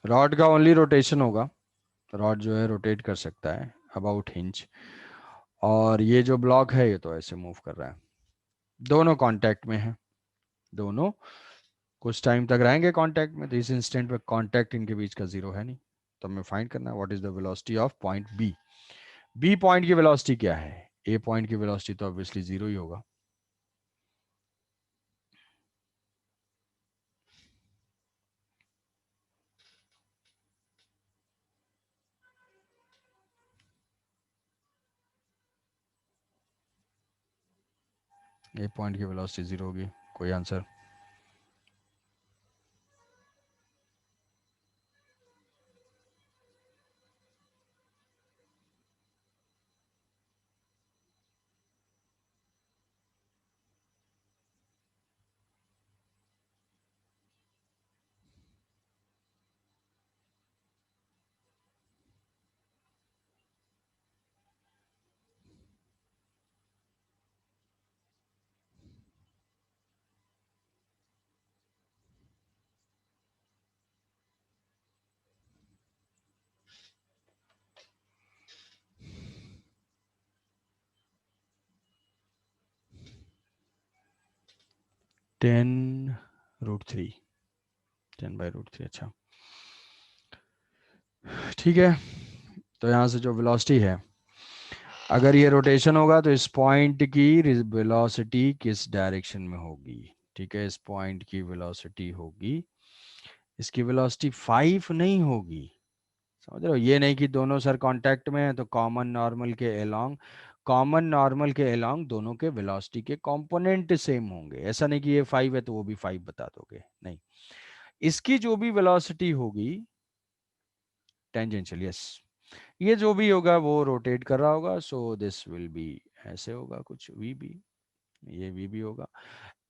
Rod का ओनली रोटेशन होगा, रॉड जो है रोटेट कर सकता है अबाउट हिंज, और ये जो ब्लॉक है ये तो ऐसे मूव कर रहा है, दोनों कांटेक्ट में है, दोनों कुछ टाइम तक रहेंगे कांटेक्ट में, तो इस इंस्टेंट पे कांटेक्ट इनके बीच का जीरो है नहीं। तो हमें फाइंड करना है what is the velocity of point B. B point की वेलोसिटी क्या है, ए पॉइंट की वेलोसिटी तो ऑब्वियसली जीरो ही होगा। ए पॉइंट की वेलोसिटी जीरो होगी, कोई आंसर? Ten root three, 10/√3। अच्छा ठीक है, तो यहाँ से जो वेलोसिटी है, अगर ये रोटेशन होगा तो इस पॉइंट की वेलोसिटी किस डायरेक्शन में होगी? ठीक है, इस पॉइंट की वेलोसिटी होगी, इसकी वेलोसिटी 5 नहीं होगी, समझ रहे हो? ये नहीं कि दोनों सर कांटेक्ट में है तो कॉमन नॉर्मल के अलोंग, कॉमन नॉर्मल के अलोंग दोनों के वेलोसिटी के कंपोनेंट सेम होंगे, ऐसा नहीं कि ये 5 है तो वो भी 5 बता दोगे, नहीं। इसकी जो भी वेलोसिटी होगी टेंजेंशियल, यस, ये जो भी होगा वो रोटेट कर रहा होगा, सो दिस विल बी ऐसे होगा कुछ वी बी, ये वी बी होगा,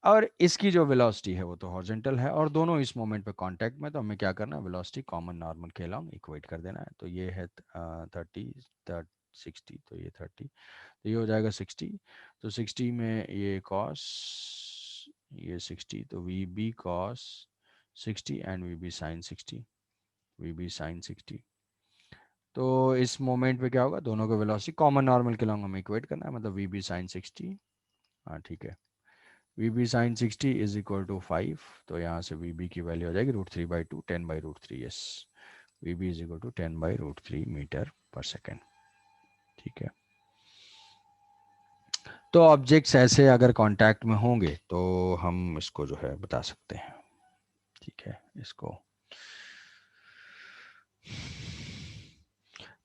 और इसकी जो वेलोसिटी है वो तो हॉरिजॉन्टल है, और दोनों इस मोमेंट पे कांटेक्ट में, तो हमें क्या करना है, वेलोसिटी कॉमन नॉर्मल के अलोंग इक्वेट कर देना है। तो ये है 30, 60, तो ये 30, तो ये हो जाएगा 60, तो 60 में ये कॉस, ये 60, तो V B cos 60 and V B sine 60, V B sine 60। तो इस मोमेंट पे क्या होगा, दोनों का वेलोसिटी कॉमन नॉर्मल के लॉन्ग हमें इक्वेट करना है, मतलब वी बी साइन 60। हाँ ठीक है, V B sine 60 is equal to 5, तो यहाँ से वी बी की वैल्यू हो जाएगी √3/2, 10/√3, yes, V B is equal to 10/√3 meter पर सेकेंड। ठीक है, तो ऑब्जेक्ट्स ऐसे अगर कांटेक्ट में होंगे तो हम इसको जो है बता सकते हैं। ठीक है, इसको,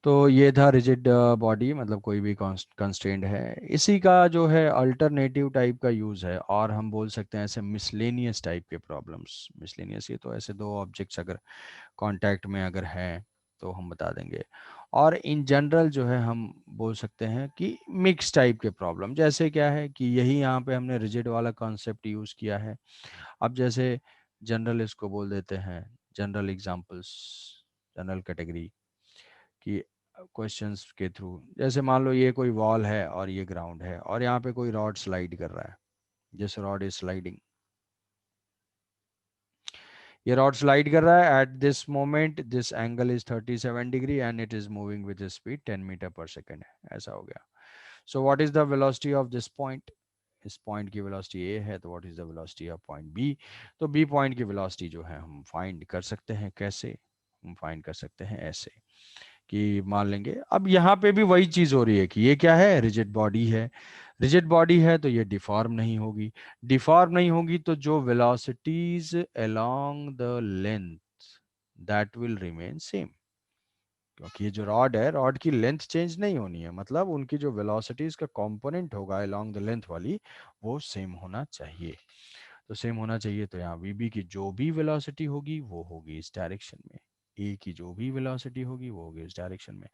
तो ये था रिजिड बॉडी, मतलब कोई भी कंस्ट्रेंट है, इसी का जो है अल्टरनेटिव टाइप का यूज़ है, और हम बोल सकते हैं ऐसे मिसलेनियस टाइप के प्रॉब्लम्स। मिसलेनियस, ये तो ऐसे दो ऑब्जेक्ट्स अगर कांटेक्ट में अगर हैं तो हम बता देंगे। और इन जनरल जो है हम बोल सकते हैं कि मिक्स टाइप के प्रॉब्लम, जैसे क्या है कि यही यहाँ पे हमने रिजिड वाला कॉन्सेप्ट यूज़ किया है। अब जैसे जनरल इसको बोल देते हैं, जनरल एग्जांपल्स, जनरल कैटेगरी कि क्वेश्चंस के थ्रू, जैसे मान लो ये कोई वॉल है और ये ग्राउंड है और यहाँ पे कोई रॉड स्लाइड कर रहा है, दिस रॉड इज स्लाइडिंग, ये रॉड स्लाइड कर रहा है, at this moment this angle is 37 degree and it is moving with speed 10 meter पर सेकेंड है, ऐसा हो गया। So what is the velocity of this point, इस पॉइंट की वेलोसिटी ए है, तो what is the velocity of point B, तो बी पॉइंट की वेलोसिटी जो है हम फाइंड कर सकते हैं, कैसे हम फाइंड कर सकते हैं, ऐसे कि मान लेंगे। अब यहाँ पे भी वही चीज हो रही है कि ये क्या है, रिजिड बॉडी है, रिजिड बॉडी है तो ये डिफॉर्म नहीं होगी, डिफॉर्म नहीं होगी तो जो velocities along the length that will remain same, क्योंकि ये जो रॉड है, रॉड की लेंथ चेंज नहीं होनी है, मतलब उनकी जो वेलोसिटीज का कंपोनेंट होगा अलोंग द लेंथ वाली, वो सेम होना चाहिए। तो सेम होना चाहिए, तो यहाँ वीबी की जो भी वेलोसिटी होगी वो होगी इस डायरेक्शन में, ए की जो भी वेलोसिटी होगी वो होगी इस डायरेक्शन में।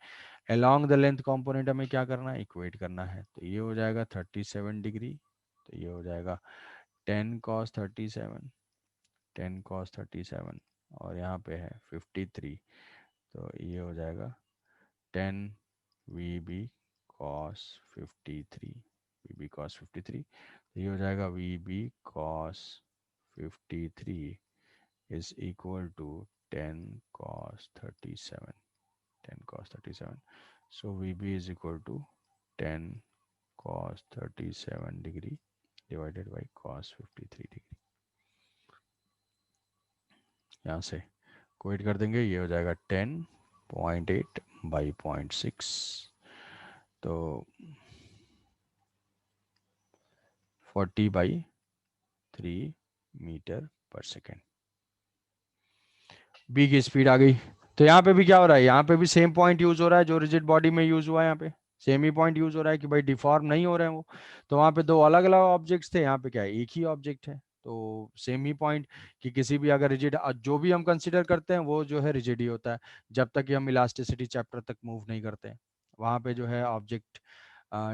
अलोंग द लेंथ कंपोनेंट हमें क्या करना है, इक्वेट करना है, तो ये हो जाएगा 37 डिग्री, तो ये हो जाएगा 10 cos 37, 10 cos 37, और यहाँ पे है 53, तो ये हो जाएगा 10 VB cos 53, VB cos 53, तो ये हो जाएगा VB cos 53 is equal to 10 cos 37, 10 cos 37, so VB is equal to 10 cos 37 degree divided by cos 53 degree। यहाँ से कोएट कर देंगे, ये हो जाएगा 10.8 बाई 0.6, तो 40/3 मीटर पर सेकेंड। बी की स्पीड आ गई, तो यहाँ पे भी क्या हो रहा है, यहाँ पे भी सेम पॉइंट यूज हो रहा है जो रिजिड बॉडी में यूज हुआ है, यहाँ पे सेम ही पॉइंट यूज हो रहा है कि भाई डिफॉर्म नहीं हो रहे हैं वो। तो वहाँ पे दो अलग अलग ऑब्जेक्ट्स थे, यहाँ पे क्या है, एक ही ऑब्जेक्ट है, तो सेम ही पॉइंट कि किसी भी अगर रिजिड, जो भी हम कंसिडर करते हैं वो जो है रिजिड ही होता है, जब तक कि हम इलास्टिसिटी चैप्टर तक मूव नहीं करते, वहाँ पे जो है ऑब्जेक्ट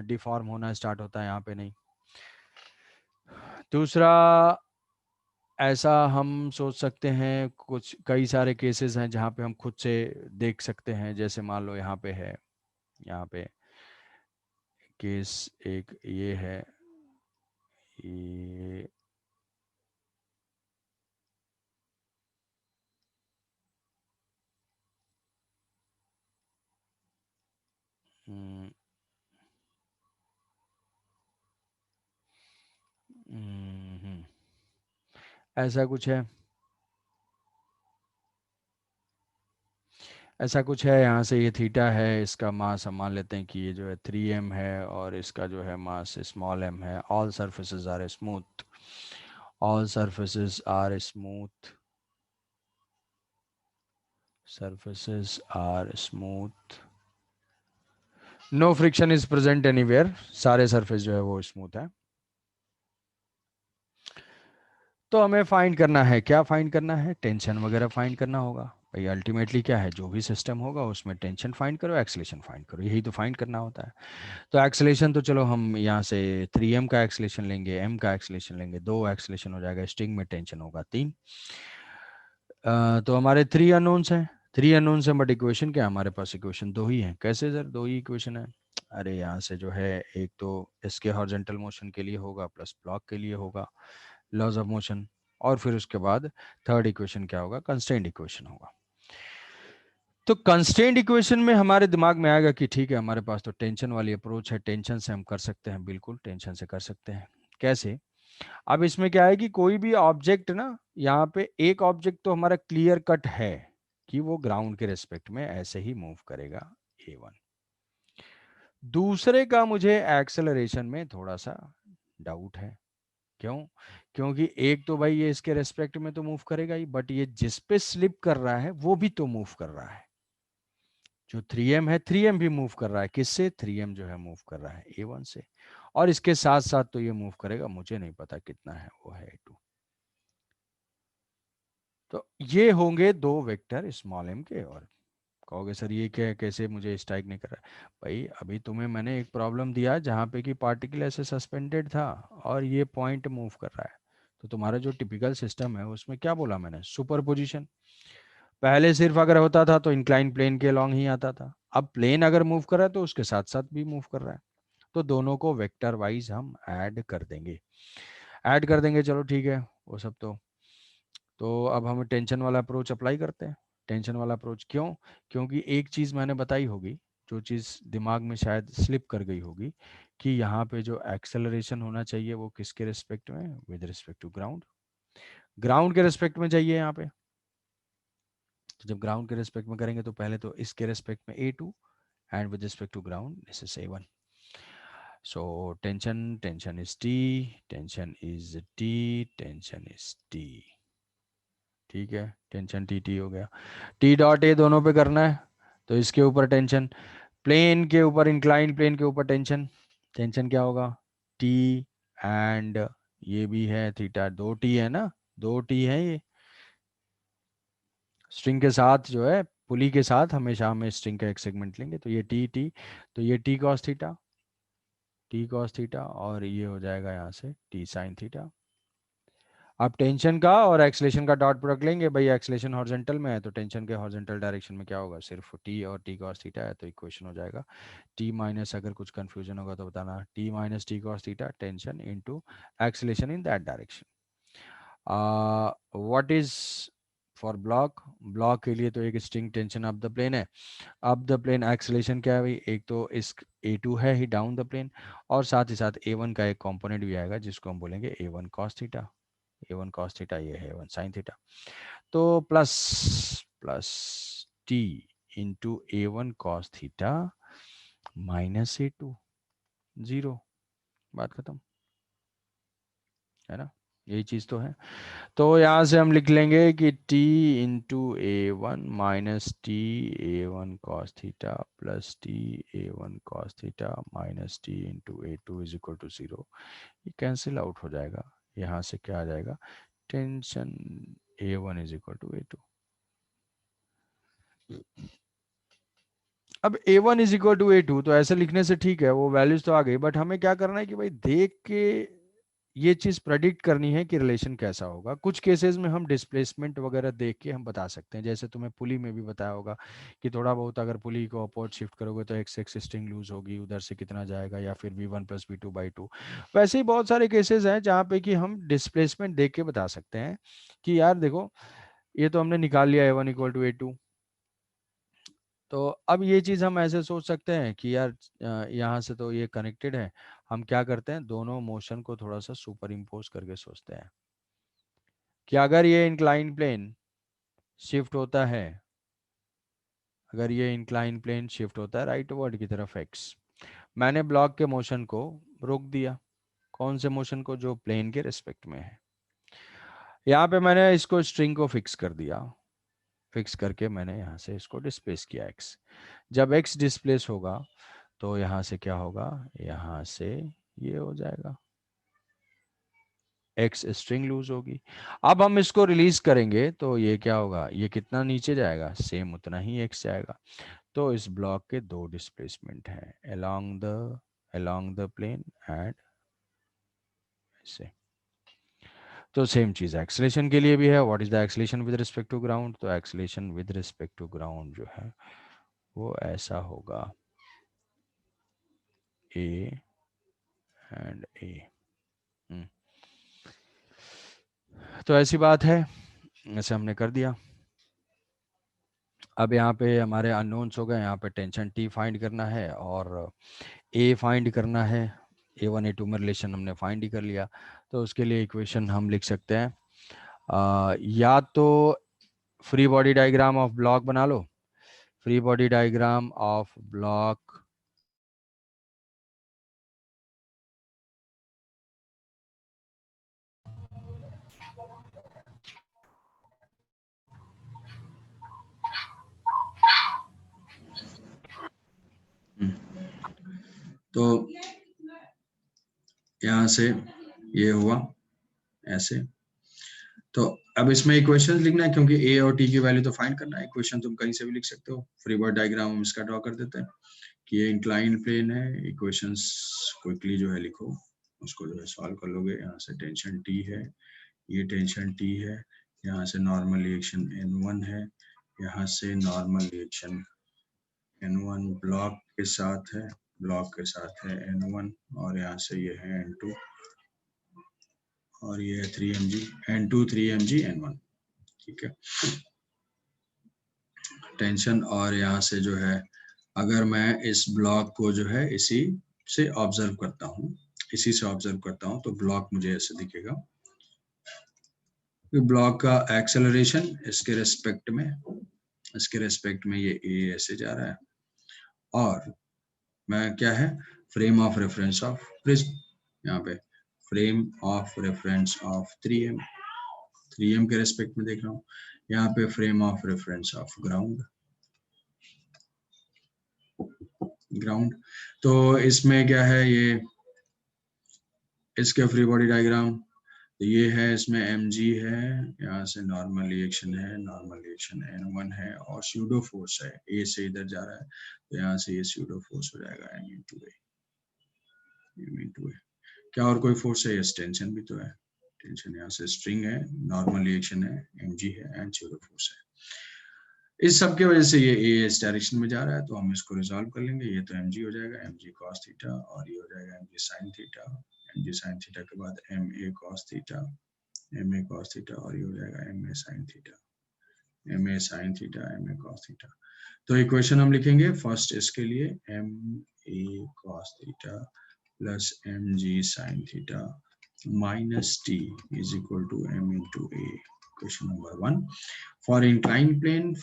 डिफॉर्म होना स्टार्ट होता है, यहाँ पे नहीं। दूसरा, ऐसा हम सोच सकते हैं, कुछ कई सारे केसेस हैं जहाँ पे हम खुद से देख सकते हैं, जैसे मान लो यहाँ पे है, यहाँ पे केस एक ये है, ये हम्म, हम्म, ऐसा कुछ है, ऐसा कुछ है, यहाँ से ये थीटा है, इसका मास हम मान लेते हैं कि ये जो है 3m है, और इसका जो है मास स्मॉल m है। All surfaces are smooth, all surfaces are smooth, surfaces are smooth, no friction is present anywhere, सारे सरफेस जो है वो स्मूथ है। तो हमें फाइंड करना है, क्या फाइंड करना है, टेंशन वगैरह फाइंड करना होगा भाई, अल्टीमेटली क्या है, जो भी सिस्टम होगा उसमें टेंशन फाइंड करो, एक्सेलेरेशन फाइंड करो, यही तो फाइंड करना होता है। तो एक्सेलेरेशन तो चलो हम यहाँ से 3m का एक्सेलेरेशन लेंगे, m का एक्सेलेरेशन लेंगे, 2 एक्सेलेरेशन हो जाएगा, स्ट्रिंग में टेंशन होगा 3। तो हमारे 3 अननोन्स हैं, 3 अननोन्स हैं, बट इक्वेशन क्या है, हमारे पास इक्वेशन दो ही है। कैसे सर, दो ही इक्वेशन है? अरे यहाँ से जो है, एक तो इसके हॉरिजॉन्टल मोशन के लिए होगा प्लस ब्लॉक के लिए होगा, लॉज ऑफ मोशन, और फिर उसके बाद थर्ड इक्वेशन क्या होगा, कंस्ट्रेंट इक्वेशन होगा। तो कंस्ट्रेंट इक्वेशन में हमारे दिमाग में आएगा कि ठीक है, हमारे पास तो टेंशन वाली अप्रोच है, टेंशन से हम कर सकते हैं, बिल्कुल टेंशन से कर सकते हैं। कैसे? अब इसमें क्या है कि कोई भी ऑब्जेक्ट ना, यहाँ पे एक ऑब्जेक्ट तो हमारा क्लियर कट है कि वो ग्राउंड के रेस्पेक्ट में ऐसे ही मूव करेगा, A1। दूसरे का मुझे एक्सेलरेशन में थोड़ा सा डाउट है। क्यों? क्योंकि एक तो भाई ये इसके रेस्पेक्ट में तो मूव करेगा ही, बट ये जिस पे स्लिप कर रहा है वो भी तो मूव कर रहा है, जो 3m है, 3m भी मूव कर रहा है, किससे, 3m जो है मूव कर रहा है A1 से, और इसके साथ साथ तो ये मूव करेगा, मुझे नहीं पता कितना है, वो है A2। तो ये होंगे दो वेक्टर स्मॉल m के और कहोगे सर ये क्या, कैसे मुझे स्ट्राइक नहीं कर रहा है? भाई अभी तुम्हें मैंने एक प्रॉब्लम दिया जहाँ पे कि पार्टिकल ऐसे सस्पेंडेड था और ये पॉइंट मूव कर रहा है। तो तुम्हारा जो टिपिकल सिस्टम है उसमें क्या बोला मैंने, सुपर पोजिशन। पहले सिर्फ अगर होता था तो इंक्लाइन प्लेन के अलॉन्ग ही आता था, अब प्लेन अगर मूव कर रहा है तो उसके साथ साथ भी मूव कर रहा है। तो दोनों को वेक्टर वाइज हम ऐड कर देंगे, ऐड कर देंगे, चलो ठीक है वो सब। तो अब हम टेंशन वाला अप्रोच अप्लाई करते हैं। टेंशन वाला अप्रोच क्यों? क्योंकि एक चीज़ मैंने बताई होगी, जो चीज़ दिमाग में शायद स्लिप कर गई होगी, कि यहाँ पे जो एक्सेलरेशन होना चाहिए वो किसके रिस्पेक्ट में, with respect to ground. Ground के रिस्पेक्ट में चाहिए यहाँ पे। तो जब ग्राउंड के रिस्पेक्ट में करेंगे तो पहले तो इसके रिस्पेक्ट में A2 and with respect to ground this is A1। So tension, tension is T, tension is T, tension is T। ठीक है, टेंशन T हो गया। T डॉट A दोनों पे करना है, तो इसके ऊपर टेंशन, प्लेन के ऊपर, इंक्लाइन प्लेन के ऊपर टेंशन। टेंशन क्या होगा, T एंड ये भी है थीटा, दो T है ना, दो T है ये। स्ट्रिंग के साथ जो है, पुली के साथ हमेशा हमें स्ट्रिंग का एक सेगमेंट लेंगे, तो ये T, तो ये T cos थीटा, और ये हो जाएगा यहाँ से T sin थीटा। अब टेंशन का और एक्सलेशन का डॉट प्रोडक्ट लेंगे, भाई एक्सलेशन हॉरिजॉन्टल में है तो टेंशन के हॉरिजॉन्टल डायरेक्शन में क्या होगा, सिर्फ T और T cos थीटा है, तो इक्वेशन हो जाएगा T माइनस, अगर कुछ कंफ्यूजन होगा तो बताना, T माइनस T cos थीटा tension into acceleration in that direction. What is for block, block के लिए तो एक string tension up the plane है। अप द प्लेन एक्सलेशन क्या है भाई, एक तो इस A2 है ही डाउन द प्लेन, और साथ ही साथ A1 का एक कंपोनेंट भी आएगा जिसको हम बोलेंगे A1 cos theta. A1 cos theta ये है A1 sin थीटा। तो plus plus T into A1 cos थीटा माइनस A2, जीरो, बात खत्म, है ना, यही चीज तो है। तो यहाँ से हम लिख लेंगे कि T into A1 minus A1 cos theta plus A1 cos थीटा minus T into A2 is equal to zero. ये कैंसिल आउट हो जाएगा, यहाँ से क्या आ जाएगा, tension A1 is equal to A2। अब A1 is equal to A2 तो ऐसे लिखने से ठीक है, वो वैल्यूज तो आ गई, बट हमें क्या करना है कि भाई देख के ये चीज प्रेडिक्ट करनी है कि रिलेशन कैसा होगा। कुछ केसेस में हम डिस्प्लेसमेंट वगैरह देख के हम बता सकते हैं, जैसे तुम्हें पुली में भी बताया होगा कि थोड़ा बहुत अगर पुली को अपवर्ड शिफ्ट करोगे तो एक्स एक्स स्ट्रिंग लूज होगी, उधर से कितना जाएगा, या फिर V1 + V2/2। वैसे ही बहुत सारे केसेस हैं जहाँ पे कि हम डिस्प्लेसमेंट देख के बता सकते हैं कि यार देखो, ये तो हमने निकाल लिया A1 इक्वल टू A2। तो अब ये चीज़ हम ऐसे सोच सकते हैं कि यार यहाँ से तो ये कनेक्टेड है, हम क्या करते हैं, दोनों मोशन को थोड़ा सा सुपर इम्पोज करके सोचते हैं कि अगर ये इंक्लाइन प्लेन शिफ्ट होता है, अगर ये इंक्लाइन प्लेन शिफ्ट होता है राइट वर्ड की तरफ एक्स, मैंने ब्लॉक के मोशन को रोक दिया, कौन से मोशन को, जो प्लेन के रिस्पेक्ट में है। यहाँ पे मैंने इसको स्ट्रिंग को फिक्स कर दिया, फिक्स करके मैंने यहाँ से इसको डिस्प्लेस किया एक्स। जब एक्स डिस्प्लेस होगा तो यहाँ से क्या होगा, यहाँ से ये हो जाएगा, एक्स स्ट्रिंग लूज होगी। अब हम इसको रिलीज करेंगे तो ये क्या होगा, ये कितना नीचे जाएगा, सेम उतना ही एक्स जाएगा। तो इस ब्लॉक के दो डिस्प्लेसमेंट हैं, अलोंग द प्लेन एंड ऐसे। तो सेम चीज एक्सेलेरेशन के लिए भी है, what is the acceleration with respect to ground, तो acceleration with respect to ground जो है वो ऐसा होगा, ए एंड ए। तो ऐसी बात है, ऐसे हमने कर दिया। अब यहाँ पे हमारे अननोन्स हो गए, यहाँ पे टेंशन T फाइंड करना है और A फाइंड करना है। A1 A2 में रिलेशन हमने फाइंड ही कर लिया, तो उसके लिए इक्वेशन हम लिख सकते हैं, या तो free body diagram of block बना लो, free body diagram of block तो यहाँ से ये हुआ ऐसे, तो अब इसमें इक्वेशंस लिखना है, क्योंकि ए और टी की वैल्यू तो फाइंड करना है। इक्वेशन तुम कहीं से भी लिख सकते हो। फ्री बॉडी डायग्राम हम इसका ड्रॉ कर देते हैं कि ये इंक्लाइन प्लेन है। इक्वेशंस क्विकली जो है लिखो, उसको जो है सॉल्व कर लोगे। यहाँ से टेंशन टी है, ये टेंशन टी है, यहाँ से नॉर्मल रिएक्शन N1 है, यहाँ से नॉर्मल रिएक्शन N1 ब्लॉक के साथ है, ब्लॉक के साथ है N1, और यहाँ से ये है N2, और ये है 3mg N2 3mg N1, ठीक है। टेंशन, और यहाँ से जो है अगर मैं इस ब्लॉक को जो है इसी से ऑब्जर्व करता हूँ, इसी से ऑब्जर्व करता हूँ, तो ब्लॉक मुझे ऐसे दिखेगा। ब्लॉक का एक्सेलरेशन इसके रेस्पेक्ट में ये ए ऐसे जा रहा है, और मैं क्या है frame of reference of prism, यहाँ पे frame of reference of 3m के रेस्पेक्ट में देख रहा हूँ। यहाँ पे frame of reference of ground. तो इसमें क्या है, ये इसके फ्री बॉडी डायग्राम तो ये है, इसमें mg है, यहाँ से नॉर्मल रिएक्शन है, नॉर्मल रिएक्शन N1 है, और स्यूडो फोर्स है, ए से इधर जा रहा है, तो यहाँ से ये स्यूडो फोर्स हो जाएगा m into a। क्या और कोई फोर्स है? यस, टेंशन भी तो है। टेंशन यहाँ से स्ट्रिंग है, नॉर्मल रिएक्शन है, mg है, एंड स्यूडो फोर्स है। इस सब की वजह से ये ए इस डायरेक्शन में जा रहा है, तो हम इसको रिजॉल्व कर लेंगे। ये तो mg हो जाएगा, mg cos थीटा, और ये हो जाएगा mg sin theta, mg sin theta के बाद ma cos theta, ma cos theta, और ये हो जाएगा ma sin theta, ma sin theta, ma cos theta. तो इक्वेशन हम लिखेंगे फर्स्ट इसके लिए ma cos theta plus mg sin theta minus t is equal to m into a। Question number 1 for incline plane.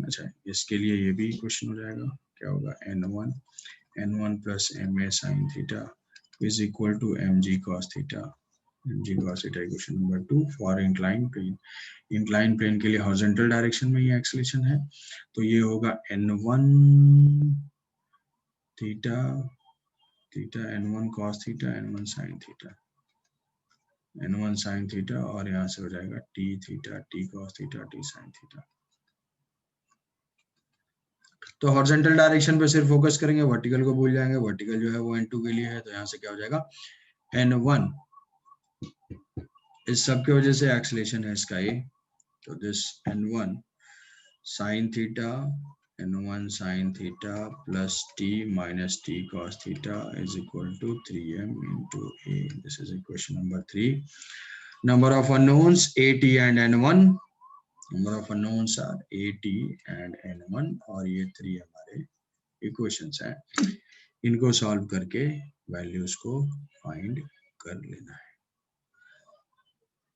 अच्छा, इसके लिए ये भी क्वेश्चन हो जाएगा। क्या होगा? n1 plus ma sin theta is equal to mg cos theta, mg cos theta. Question number 2 for incline plane के लिए हॉरिजॉन्टल डायरेक्शन में ये एक्सेलेरेशन है, तो ये होगा n1 theta n1 cos theta, n1 sin theta, n1 sin theta, और यहाँ से हो जाएगा t theta, t cos theta, t sin theta. तो हॉरिजॉन्टल डायरेक्शन पे सिर्फ फोकस करेंगे, वर्टिकल को भूल जाएंगे। वर्टिकल जो है वो n2 के लिए है, तो यहाँ से क्या हो जाएगा n1, इस सब की वजह से एक्सेलेरेशन है इसका ये, तो this n1 sin theta, n1 sin theta plus t minus t cos theta is equal to 3m into a। This is equation number 3। Number of unknowns at and n1, number of unknowns are at and n1, और ये 3 हमारे equations हैं। इनको solve करके values को find कर लेना है,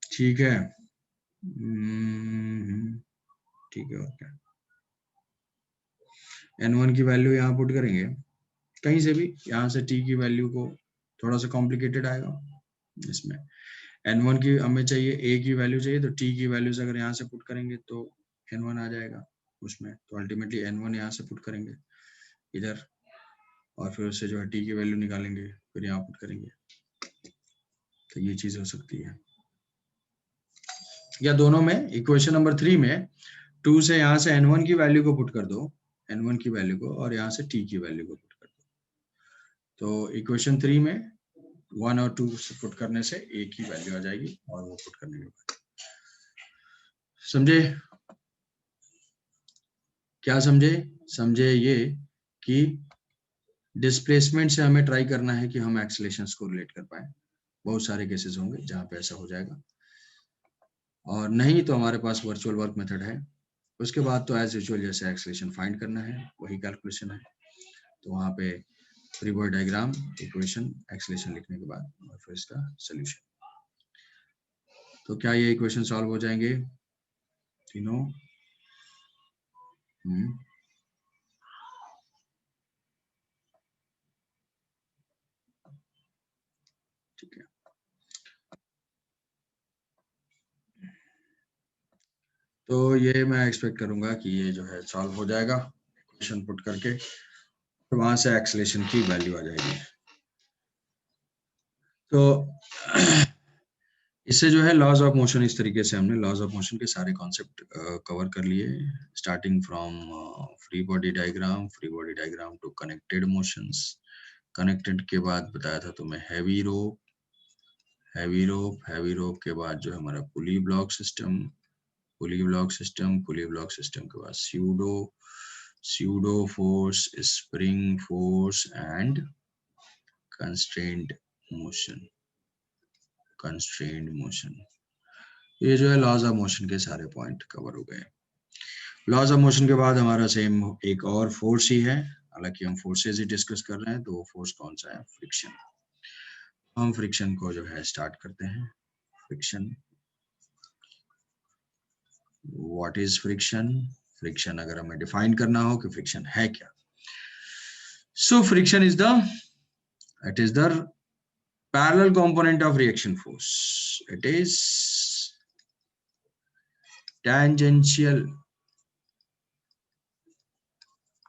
ठीक है। ठीक है, और क्या, n1 की वैल्यू यहाँ पुट करेंगे कहीं से भी, यहाँ से t की वैल्यू को थोड़ा सा कॉम्प्लिकेटेड आएगा इसमें। n1 की हमें चाहिए, a की वैल्यू चाहिए, तो t की वैल्यूज अगर यहाँ से पुट करेंगे तो n1 आ जाएगा उसमें, तो अल्टीमेटली n1 यहाँ से पुट करेंगे इधर, और फिर उससे जो है t की वैल्यू निकालेंगे, फिर यहाँ पुट करेंगे, तो ये चीज हो सकती है। या दोनों में, इक्वेशन नंबर 3 में 2 से यहाँ से n1 की वैल्यू को पुट कर दो, n1 की वैल्यू को, और यहाँ से t की वैल्यू को पुट कर दो। तो इक्वेशन 3 में 1 और 2 से पुट करने से a की वैल्यू आ जाएगी, और वो पुट करने के बाद समझे? क्या समझे ये कि डिस्प्लेसमेंट से हमें ट्राई करना है कि हम एक्सेलेरेशंस को रिलेट कर पाए। बहुत सारे केसेस होंगे जहां पे ऐसा हो जाएगा, और नहीं तो हमारे पास वर्चुअल वर्क मेथड है। उसके बाद तो एज यूजुअल जैसे एक्सेलेरेशन फाइंड करना है वही कैलकुलेशन है, तो वहाँ पे free body diagram, equation, acceleration लिखने के बाद और फिर इसका सोल्यूशन। तो क्या ये इक्वेशन सॉल्व हो जाएंगे तीनों? ठीक है, तो ये मैं एक्सपेक्ट करूंगा कि ये जो है सॉल्व हो जाएगा, इक्वेशन पुट करके, तो वहां से एक्सेलेरेशन की वैल्यू आ जाएगी। तो इससे जो है लॉज ऑफ मोशन, इस तरीके से हमने लॉज ऑफ मोशन के सारे कॉन्सेप्ट कवर कर लिए, starting from free body diagram to connected motions. Connected के बाद बताया था तुम्हें हैवी रोप के बाद जो है हमारा पुली ब्लॉक सिस्टम के बाद pseudo force, spring force and constrained motion. ये जो है लॉज ऑफ मोशन के सारे पॉइंट कवर हो गए। लॉज ऑफ मोशन के बाद हमारा सेम एक और फोर्स ही है, हालांकि हम फोर्सेस ही डिस्कस कर रहे हैं, तो वो फोर्स कौन सा है? फ्रिक्शन। हम फ्रिक्शन को जो है स्टार्ट करते हैं। Friction, what is friction? Friction अगर हमें डिफाइन करना हो कि फ्रिक्शन है क्या, so friction is the parallel component of reaction force. It is tangential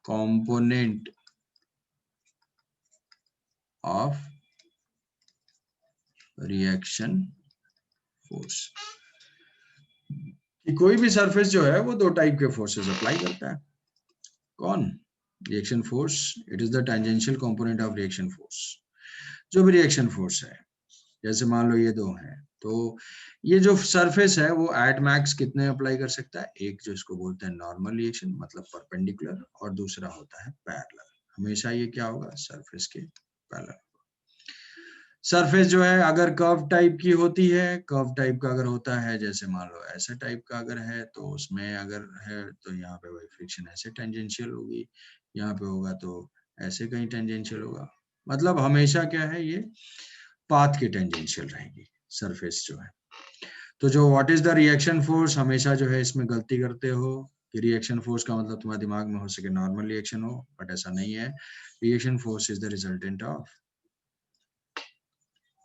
component of reaction force. कि कोई भी सरफेस जो है वो दो टाइप के फोर्सेस अप्लाई करता है। कौन? Reaction force. It is the tangential component of reaction force. जो भी रिएक्शन फोर्स है, जैसे मान लो ये दो हैं, तो ये जो सरफेस है वो एट मैक्स कितने अप्लाई कर सकता है? एक जो इसको बोलते हैं नॉर्मल रिएक्शन, मतलब परपेंडिकुलर, और दूसरा होता है पैरेलल। हमेशा ये क्या होगा? सरफेस के पैरेलल। सरफेस जो है अगर कर्व टाइप की होती है, कर्व टाइप का अगर होता है, जैसे मान लो ऐसे टाइप का अगर है, तो उसमें अगर है तो यहाँ पे वही फ्रिक्शन ऐसे टेंजेंशियल होगी, यहाँ पे होगा तो ऐसे कहीं टेंजेंशियल होगा। मतलब हमेशा क्या है, ये पाथ की टेंजेंशियल रहेगी सरफेस जो है। तो जो what is the reaction force, हमेशा जो है इसमें गलती करते हो कि रिएक्शन फोर्स का मतलब तुम्हारे दिमाग में हो सके नॉर्मल रिएक्शन हो, बट ऐसा नहीं है। Reaction force is the resultant of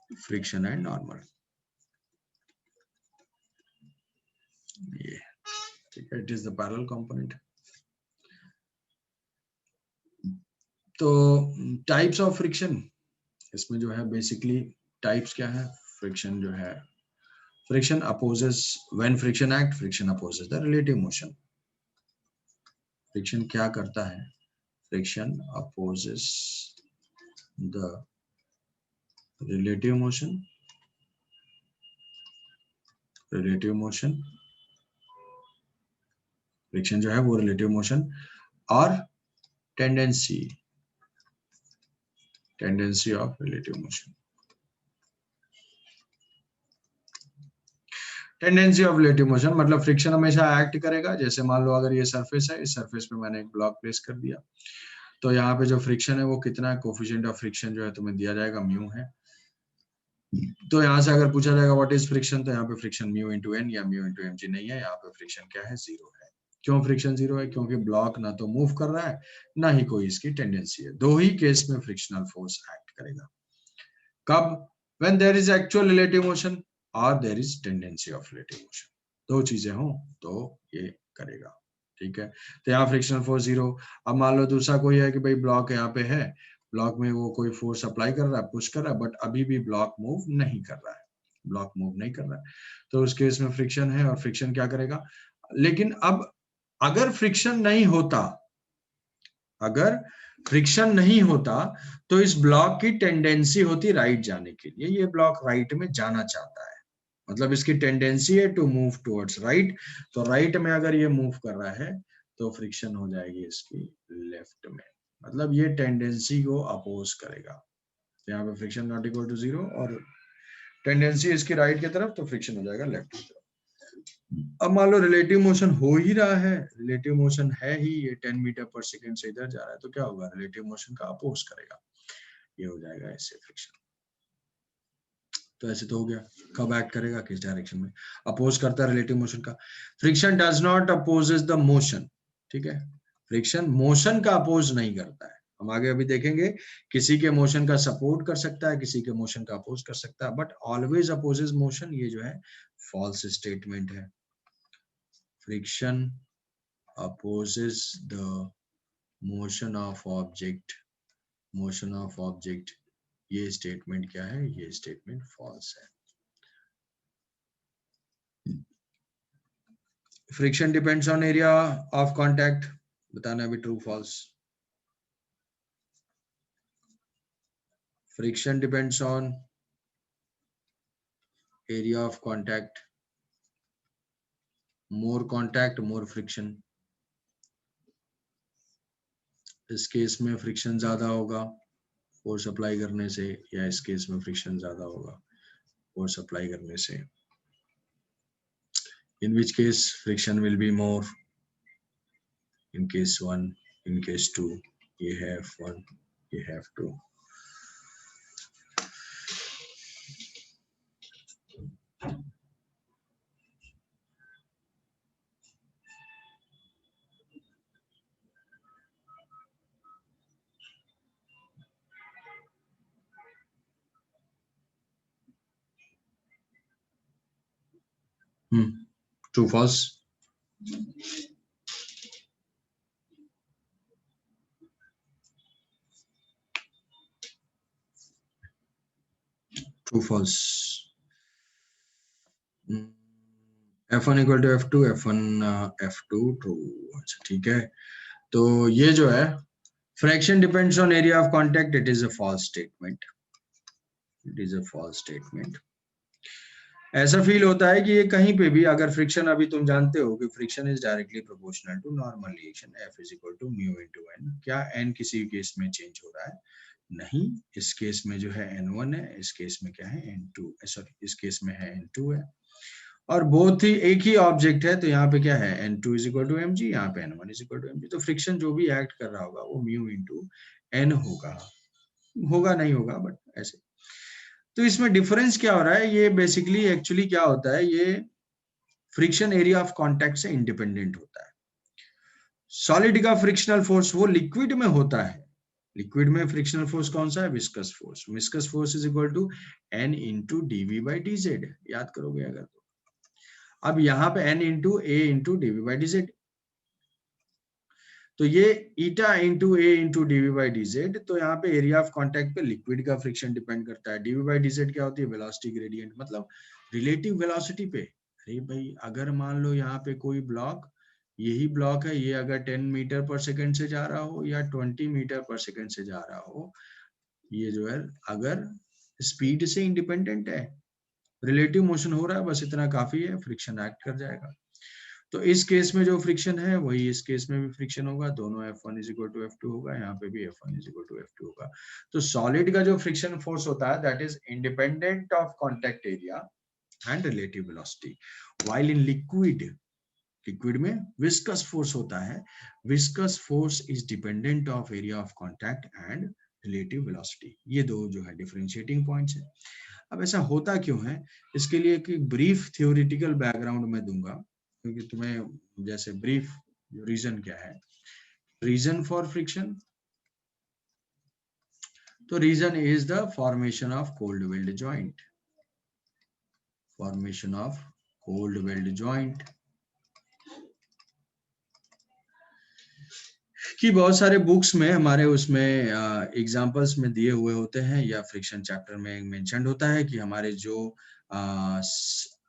friction and normal. ये ठीक है, it is the parallel component. तो टाइप्स ऑफ फ्रिक्शन, इसमें जो है बेसिकली टाइप्स क्या है? फ्रिक्शन जो है, friction opposes, when friction act, friction opposes the relative motion. Friction क्या करता है? Friction opposes the relative motion, friction जो है वो रिलेटिव मोशन और tendency of relative motion. Tendency of relative motion मतलब फ्रिक्शन हमेशा एक्ट करेगा। जैसे मान लो अगर ये सरफेस है, इस सरफेस पे मैंने एक ब्लॉक प्लेस कर दिया, तो यहाँ पे जो फ्रिक्शन है वो कितना है? कोफिशिएंट ऑफ फ्रिक्शन जो है तुम्हें दिया जाएगा, म्यू है। तो यहाँ से अगर पूछा जाएगा व्हाट इज फ्रिक्शन, तो यहाँ पे फ्रिक्शन म्यू इंटू एन या म्यू इंटू एम जी नहीं है, यहाँ पे फ्रिक्शन क्या है? जीरो है। क्यों फ्रिक्शन जीरो है? क्योंकि ब्लॉक ना तो मूव कर रहा है, ना ही कोई इसकी टेंडेंसी है। दो ही केस में फ्रिक्शनल फोर्स एक्ट करेगा। कब? when there is actual relative motion or there is tendency of relative motion, दो चीजें हो तो ये करेगा। ठीक है, तो यहाँ फ्रिक्शनल फोर्स जीरो। अब मान लो दूसरा कोई है कि भाई ब्लॉक यहाँ पे है, ब्लॉक में वो कोई फोर्स अप्लाई कर रहा है, पुश कर रहा है, बट अभी भी ब्लॉक मूव नहीं कर रहा है, तो उस केस में फ्रिक्शन है, और फ्रिक्शन क्या करेगा? लेकिन अब अगर फ्रिक्शन नहीं होता, अगर फ्रिक्शन नहीं होता तो इस ब्लॉक की टेंडेंसी होती राइट जाने के लिए। ये ब्लॉक राइट में जाना चाहता है, मतलब इसकी टेंडेंसी है टू मूव टुवर्ड्स राइट। तो राइट में अगर ये मूव कर रहा है तो फ्रिक्शन हो जाएगी इसकी लेफ्ट में, मतलब ये टेंडेंसी को अपोज करेगा। यहाँ पे friction not equal to zero और टेंडेंसी इसकी राइट की तरफ, तो फ्रिक्शन हो जाएगा लेफ्ट की तरफ। अब मान लो रिलेटिव मोशन हो ही रहा है, रिलेटिव मोशन है ही, ये 10 मीटर पर सेकंड से इधर जा रहा है, तो क्या होगा? रिलेटिव मोशन का अपोज करेगा, ये हो जाएगा ऐसे फ्रिक्शन। तो ऐसे तो हो गया। कब एक्ट करेगा? किस डायरेक्शन में? अपोज करता है रिलेटिव मोशन का। Friction does not opposes the motion. ठीक है, फ्रिक्शन मोशन का अपोज नहीं करता है। हम आगे अभी देखेंगे, किसी के मोशन का सपोर्ट कर सकता है, किसी के मोशन का अपोज कर सकता है, बट ऑलवेज अपोजेस मोशन, ये जो है फॉल्स स्टेटमेंट है। Friction opposes the motion of object, ये स्टेटमेंट क्या है? ये स्टेटमेंट फॉल्स है। Friction depends on area of contact, बताना अभी true false. Friction depends on area of contact, more contact more friction. इस केस में फ्रिक्शन ज्यादा होगा फोर्स अप्लाई करने से, या इस केस में फ्रिक्शन ज्यादा होगा फोर्स अप्लाई करने से। In which case friction will be more? In case 1, in case 2, you have 1, you have 2. True, false? True, false? F1 equal to F2, F1 F2 true। अच्छा ठीक है, तो ये जो है friction depends on area of contact, it is a false statement, it is a false statement. ऐसा feel होता है कि ये कहीं पे भी अगर फ्रिक्शन, अभी तुम जानते हो कि friction is directly proportional to normal reaction, F is equal to mu into n। क्या n किसी केस में चेंज हो रहा है? नहीं, इस केस में जो है n1 है, इस केस में क्या है n2, सॉरी इस केस में है n2 है, और बोथ ही एक ही ऑब्जेक्ट है, तो यहाँ पे क्या है n2 is equal to mg, यहाँ पे n1 is equal to mg। तो फ्रिक्शन जो भी एक्ट कर रहा होगा वो म्यू इनटू n होगा, होगा नहीं होगा बट ऐसे। तो इसमें डिफरेंस क्या हो रहा है, ये बेसिकली एक्चुअली क्या होता है, ये फ्रिक्शन एरिया ऑफ कांटेक्ट से इंडिपेंडेंट होता है। सॉलिड का फ्रिक्शनल फोर्स वो लिक्विड में होता है, लिक्विड में फ्रिक्शनल फोर्स कौन सा है? Viscous force. Viscous force is equal to n into dv by dz, याद करोगे अगर तो। अब यहाँ पे n into a into dv by dz, तो ये eta into A into D V by D Z, तो यहाँ पे एरिया ऑफ कांटेक्ट पे लिक्विड का फ्रिक्शन डिपेंड करता है। डीवी बाई डीजेड क्या होती है? वेलोसिटी ग्रेडियंट, मतलब रिलेटिव वेलोसिटी पे। अरे भाई अगर मान लो यहाँ पे कोई ब्लॉक, यही ब्लॉक है, ये अगर 10 मीटर पर सेकंड से जा रहा हो या 20 मीटर पर सेकंड से जा रहा हो, ये जो है अगर स्पीड से इंडिपेंडेंट है, रिलेटिव मोशन हो रहा है, बस इतना काफी है, फ्रिक्शन एक्ट कर जाएगा। तो इस केस में जो फ्रिक्शन है वही इस केस में भी फ्रिक्शन होगा, दोनों F1 is equal to F2 होगा, यहाँ पे भी F1 is equal to F2 होगा। तो सॉलिड का जो फ्रिक्शन फोर्स होता है that is independent of contact area and relative velocity, while in liquid, liquid में विस्कस फोर्स होता है, viscous force is dependent of area of contact and relative velocity. ये दो जो है डिफरेंशिएटिंग पॉइंट्स है। अब ऐसा होता क्यों है, इसके लिए एक ब्रीफ थ्योरेटिकल बैकग्राउंड में दूंगा, क्योंकि तुम्हें जैसे ब्रीफ रीजन क्या है, रीजन फॉर फ्रिक्शन, तो reason is the formation of cold weld joint, formation of cold weld joint, कि बहुत सारे बुक्स में हमारे उसमें एग्जांपल्स में दिए हुए होते हैं, या फ्रिक्शन चैप्टर में मेंशन्ड होता है कि हमारे जो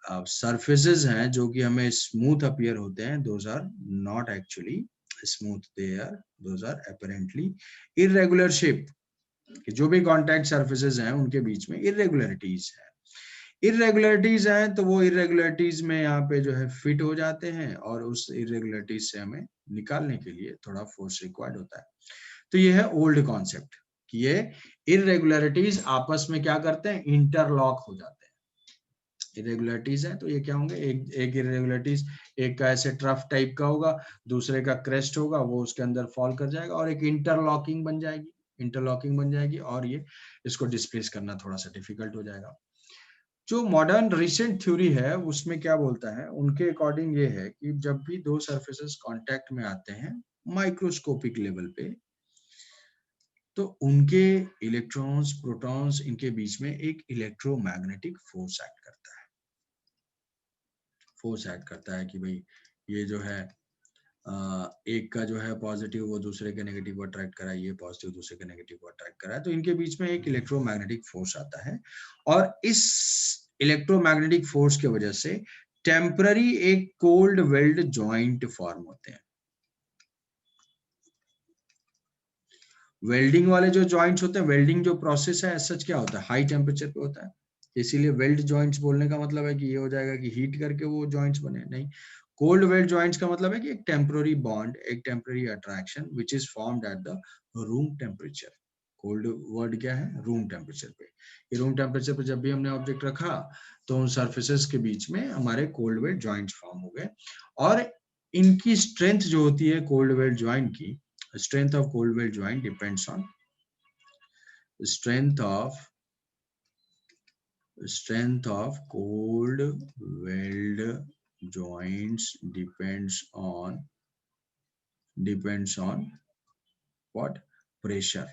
सरफेसेस हैं जो कि हमें स्मूथ अपीयर होते हैं, those are not actually smooth, they are those are apparently irregular shape, कि जो भी कॉन्टैक्ट सरफेसेस हैं उनके बीच में इरेगुलरिटीज है, इरेगुलरिटीज हैं, तो वो इरेगुलरिटीज में यहाँ पे जो है फिट हो जाते हैं, और उस इरेगुलरिटीज से हमें निकालने के लिए थोड़ा फोर्स रिक्वायर्ड होता है। तो ये है ओल्ड कॉन्सेप्ट कि ये इरेगुलरिटीज आपस में क्या करते हैं, इंटरलॉक हो जाते हैं। इरेगुलरिटीज है तो ये क्या होंगे, एक इरेगुलरिटीज, एक का ऐसे ट्रफ टाइप का होगा, दूसरे का क्रेस्ट होगा, वो उसके अंदर फॉल कर जाएगा, और एक इंटरलॉकिंग बन जाएगी, इंटरलॉकिंग बन जाएगी, और ये इसको डिस्प्लेस करना थोड़ा सा डिफिकल्ट हो जाएगा। जो मॉडर्न रिसेंट थ्योरी है उसमें क्या बोलता है, उनके अकॉर्डिंग ये है कि जब भी दो सरफेसेस कांटेक्ट में आते हैं माइक्रोस्कोपिक लेवल पे, तो उनके इलेक्ट्रॉन्स प्रोटॉन्स इनके बीच में एक इलेक्ट्रोमैग्नेटिक फोर्स एक्ट करता है, फोर्स एक्ट करता है कि भाई ये जो है एक का जो है पॉजिटिव वो दूसरे के नेगेटिव को अट्रैक्ट करा, ये पॉजिटिव दूसरे के नेगेटिव को अट्रैक्ट करा, तो इनके बीच में एक इलेक्ट्रोमैग्नेटिक फोर्स आता है, और इस इलेक्ट्रोमैग्नेटिक फोर्स की वजह से टेम्पररी एक कोल्ड वेल्ड जॉइंट फॉर्म होते हैं। वेल्डिंग वाले जो जॉइंट्स होते हैं, वेल्डिंग जो प्रोसेस है सच क्या होता है, हाई टेम्परेचर पे होता है, इसीलिए वेल्ड जॉइंट्स बोलने का मतलब है कि ये हो जाएगा कि हीट करके वो जॉइंट्स बने, नहीं। कोल्ड वेल्ड जॉइंट्स का मतलब है कि एक टेम्पररी बॉन्ड, एक temporary attraction which is formed at the room temperature. Cold word क्या है, रूम टेम्परेचर पे। ये रूम टेम्परेचर पे जब भी हमने ऑब्जेक्ट रखा तो उन सर्फेसेस के बीच में हमारे कोल्ड वेल्ड जॉइंट्स फॉर्म हो गए, और इनकी स्ट्रेंथ जो होती है कोल्ड वेल्ड जॉइंट की, strength of cold weld joint depends on strength of cold weld joints depends on what, pressure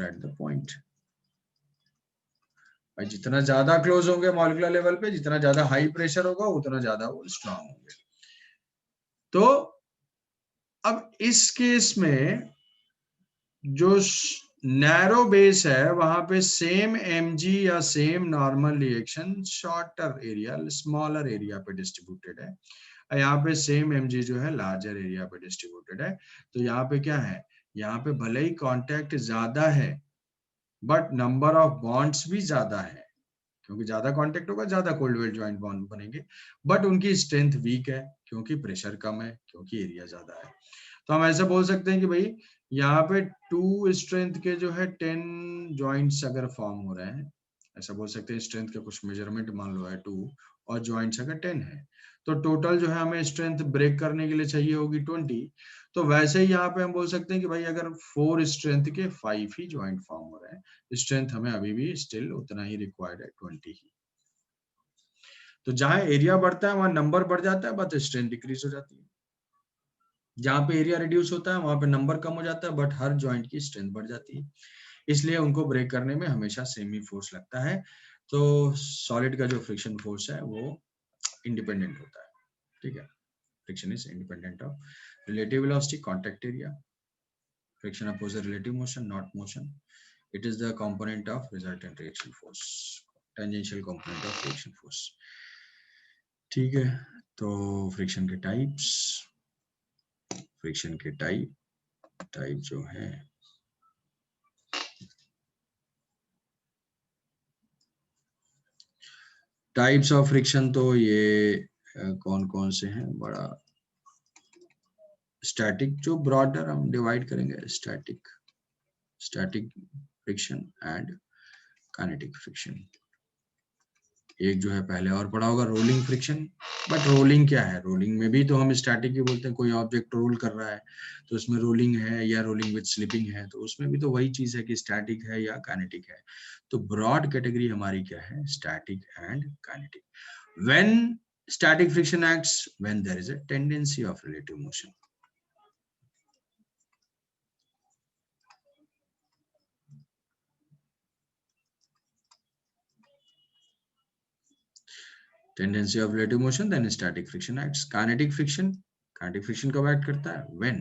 at the point। भाई जितना ज्यादा क्लोज होंगे मॉलिक्यूलर लेवल पे, जितना ज्यादा हाई प्रेशर होगा उतना ज्यादा वो स्ट्रांग होंगे। तो अब इस केस में जो नैरो बेस है वहां पे सेम mg या same normal reaction shorter area, smaller area पे डिस्ट्रीब्यूटेड है, यहाँ पे सेम mg जो है लार्जर एरिया पे डिस्ट्रीब्यूटेड है। तो यहाँ पे क्या है, यहाँ पे भले ही कांटेक्ट ज्यादा है बट नंबर ऑफ बॉन्ड्स भी ज्यादा है, क्योंकि ज्यादा कांटेक्ट होगा ज्यादा कोल्ड वेल्ड जॉइंट बॉन्ड बनेंगे, बट उनकी स्ट्रेंथ वीक है क्योंकि प्रेशर कम है, क्योंकि एरिया ज्यादा है। तो हम ऐसे बोल सकते हैं कि भाई यहाँ पे 2 स्ट्रेंथ के जो है 10 जॉइंट्स अगर फॉर्म हो रहे हैं, ऐसा बोल सकते हैं स्ट्रेंथ के कुछ मेजरमेंट मान लो है 2 और जॉइंट्स अगर 10 है, तो टोटल जो है हमें स्ट्रेंथ ब्रेक करने के लिए चाहिए होगी 20। तो वैसे ही यहाँ पे हम बोल सकते हैं कि भाई अगर 4 स्ट्रेंथ के 5 ही जॉइंट फॉर्म हो रहे हैं, स्ट्रेंथ हमें अभी भी स्टिल उतना ही रिक्वायर्ड है, 20 ही। तो जहां एरिया बढ़ता है वहां नंबर बढ़ जाता है बट स्ट्रेंथ डिक्रीज हो जाती है, जहां पे एरिया रिड्यूस होता है वहां पे नंबर कम हो जाता है बट हर जॉइंट की स्ट्रेंथ बढ़ जाती है, इसलिए उनको ब्रेक करने में हमेशा सेम ही फोर्स लगता है। तो सॉलिड का जो फ्रिक्शन फोर्स है वो इंडिपेंडेंट होता है, ठीक है। Friction is independent of relative velocity, contact area. Friction opposes relative motion, not motion. It is the component of resultant reaction force, tangential component of reaction force, ठीक है। तो फ्रिक्शन के टाइप्स, फ्रिक्शन के type जो है, types of friction तो ये कौन कौन से हैं, बड़ा स्टैटिक, जो ब्रॉडर हम डिवाइड करेंगे, static friction and kinetic friction. एक जो है पहले और पढ़ा होगा रोलिंग फ्रिक्शन, बट रोलिंग क्या है, रोलिंग में भी तो हम स्टैटिक ही बोलते हैं, कोई ऑब्जेक्ट रोल कर रहा है तो उसमें रोलिंग है या रोलिंग विद स्लिपिंग है, तो उसमें भी तो वही चीज है कि स्टैटिक है या काइनेटिक है। तो ब्रॉड कैटेगरी हमारी क्या है, static and kinetic. When static friction acts when there is a tendency of relative motion. Tendency of relative motion, then static friction acts. Kinetic friction कब act करता है, when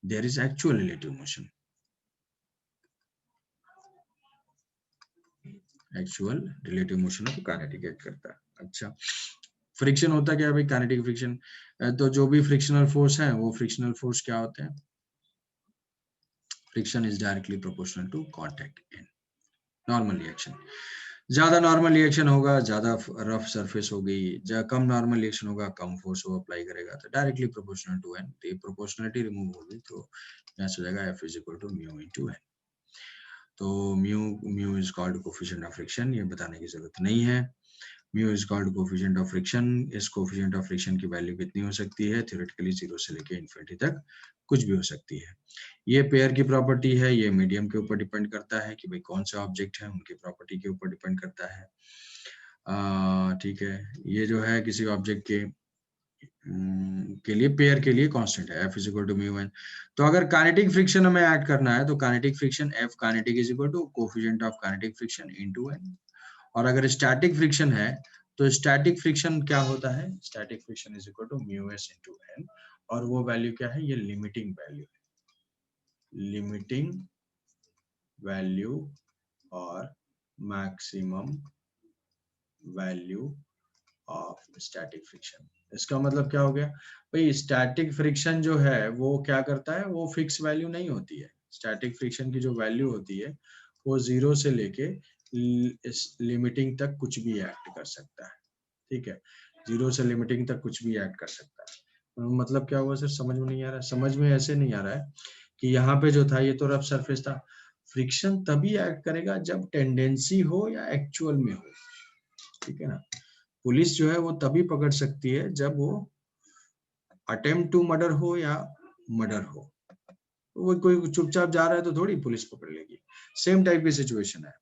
there is actual relative motion. Actual relative motion को kinetic act करता है। अच्छा, friction होता क्या है भाई, काइनेटिक फ्रिक्शन, तो जो भी फ्रिक्शनल फोर्स है वो फ्रिक्शनल फोर्स क्या होते हैं, friction is directly proportional to contact in normal reaction. ज्यादा नॉर्मल रिएक्शन होगा ज्यादा रफ सरफेस होगी, कम नॉर्मल रिएक्शन होगा कम फोर्स वो अप्लाई करेगा, तो डायरेक्टली प्रोपोर्शनल टू एन। तो प्रोपोर्शनलिटी रिमूव होगी तो यहाँ से हो जाएगा F is equal to mu into N. तो mu is called coefficient of friction, ये बताने की जरूरत नहीं है। Mu is called coefficient of friction. इस कोफिशिएंट ऑफ फ्रिक्शन की वैल्यू कितनी हो सकती है, थ्योरेटिकली 0 से लेके इन्फिनिटी तक कुछ भी हो सकती है। ये पेयर की प्रॉपर्टी है, ये मीडियम के ऊपर डिपेंड करता है कि भाई कौन सा ऑब्जेक्ट है, उनकी प्रॉपर्टी के ऊपर डिपेंड करता है, ठीक है। ये जो है किसी ऑब्जेक्ट के लिए पेयर के लिए कांस्टेंट है, F is equal to mu N. तो अगर काइनेटिक फ्रिक्शन हमें ऐड करना है तो kinetic friction F kinetic is equal to coefficient of kinetic friction into N. और अगर स्टैटिक फ्रिक्शन है तो स्टैटिक फ्रिक्शन क्या होता है, static friction is equal to mu S into N, और वो वैल्यू क्या है, ये लिमिटिंग वैल्यू है, लिमिटिंग वैल्यू और maximum value of static friction. इसका मतलब क्या हो गया भाई, स्टैटिक फ्रिक्शन जो है वो क्या करता है, वो फिक्स वैल्यू नहीं होती है। स्टैटिक फ्रिक्शन की जो वैल्यू होती है वो 0 से लेके लिमिटिंग तक कुछ भी एक्ट कर सकता है, ठीक है। 0 से लिमिटिंग तक कुछ भी एक्ट कर सकता है। मतलब क्या हुआ सर, समझ में नहीं आ रहा है? समझ में ऐसे नहीं आ रहा है कि यहाँ पे जो था ये तो रफ सरफेस था, फ्रिक्शन तभी एक्ट करेगा जब टेंडेंसी हो या एक्चुअल में हो, ठीक है ना। पुलिस जो है वो तभी पकड़ सकती है जब वो अटेम्प्ट टू मर्डर हो या मर्डर हो। वो कोई चुपचाप जा रहा है तो थोड़ी पुलिस पकड़ लेगी। सेम टाइप की सिचुएशन है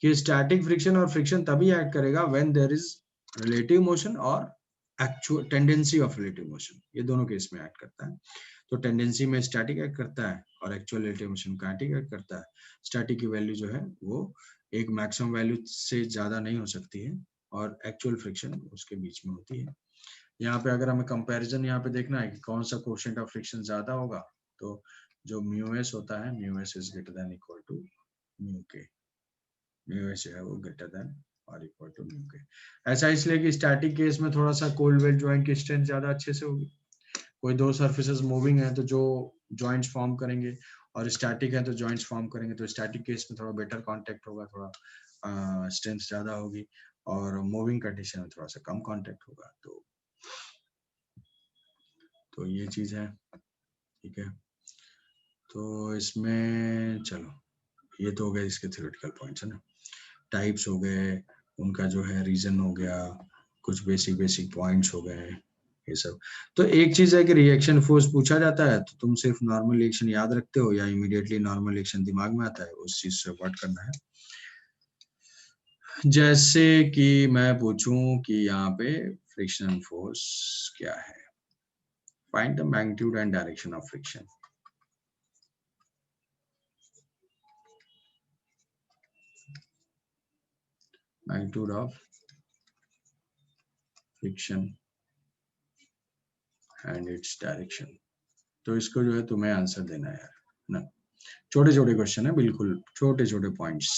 कि स्टैटिक फ्रिक्शन और फ्रिक्शन तभी एक्ट करेगा when there is relative motion और actual tendency of relative motion, ये दोनों केस में एक्ट करता है। तो टेंडेंसी में स्टैटिक एक्ट करता है और actual relative motion kinetic act करता है। स्टैटिक की वैल्यू जो है वो एक मैक्सिमम वैल्यू से ज्यादा नहीं हो सकती है और एक्चुअल फ्रिक्शन उसके बीच में होती है। यहाँ पे अगर हमें कंपैरिजन यहाँ पे देखना है कि कौन सा कोएफिशिएंट ऑफ फ्रिक्शन ज्यादा होगा, तो जो म्यू एस होता है, mu S is greater than equal to mu K, mu S है वो ग्रेटर देन और इक्वल टू म्यू के। ऐसा इसलिए कि स्टैटिक केस में थोड़ा सा कोल्ड वेल जॉइंट की स्ट्रेंथ ज्यादा अच्छे से होगी। कोई दो सरफेसेस मूविंग है तो जो जॉइंट्स फॉर्म करेंगे, और स्टैटिक है तो जॉइंट्स फॉर्म करेंगे। तो स्टैटिक केस में थोड़ा बेटर कांटेक्ट होगा, थोड़ा स्ट्रेंथ ज्यादा होगी, और मूविंग कंडीशन में थोड़ा सा कम कांटेक्ट होगा। तो ये चीज है, ठीक है। तो इसमें चलो, ये तो हो गया इसके थ्योरेटिकल पॉइंट्स, है ना। टाइप्स हो गए, उनका जो है रीजन हो गया, कुछ बेसिक पॉइंट्स हो गए, ये सब। तो एक चीज है कि रिएक्शन फोर्स पूछा जाता है तो तुम सिर्फ नॉर्मल रिएक्शन याद रखते हो या इमीडिएटली नॉर्मल रिएक्शन दिमाग में आता है, उस चीज से वर्ट करना है। जैसे कि मैं पूछूं कि यहाँ पे फ्रिक्शनल फोर्स क्या है, find the magnitude and direction of friction. Magnitude of friction and its direction. तो इसको जो है तुम्हें आंसर देना है ना। छोटे छोटे क्वेश्चन है, बिल्कुल छोटे छोटे पॉइंट्स।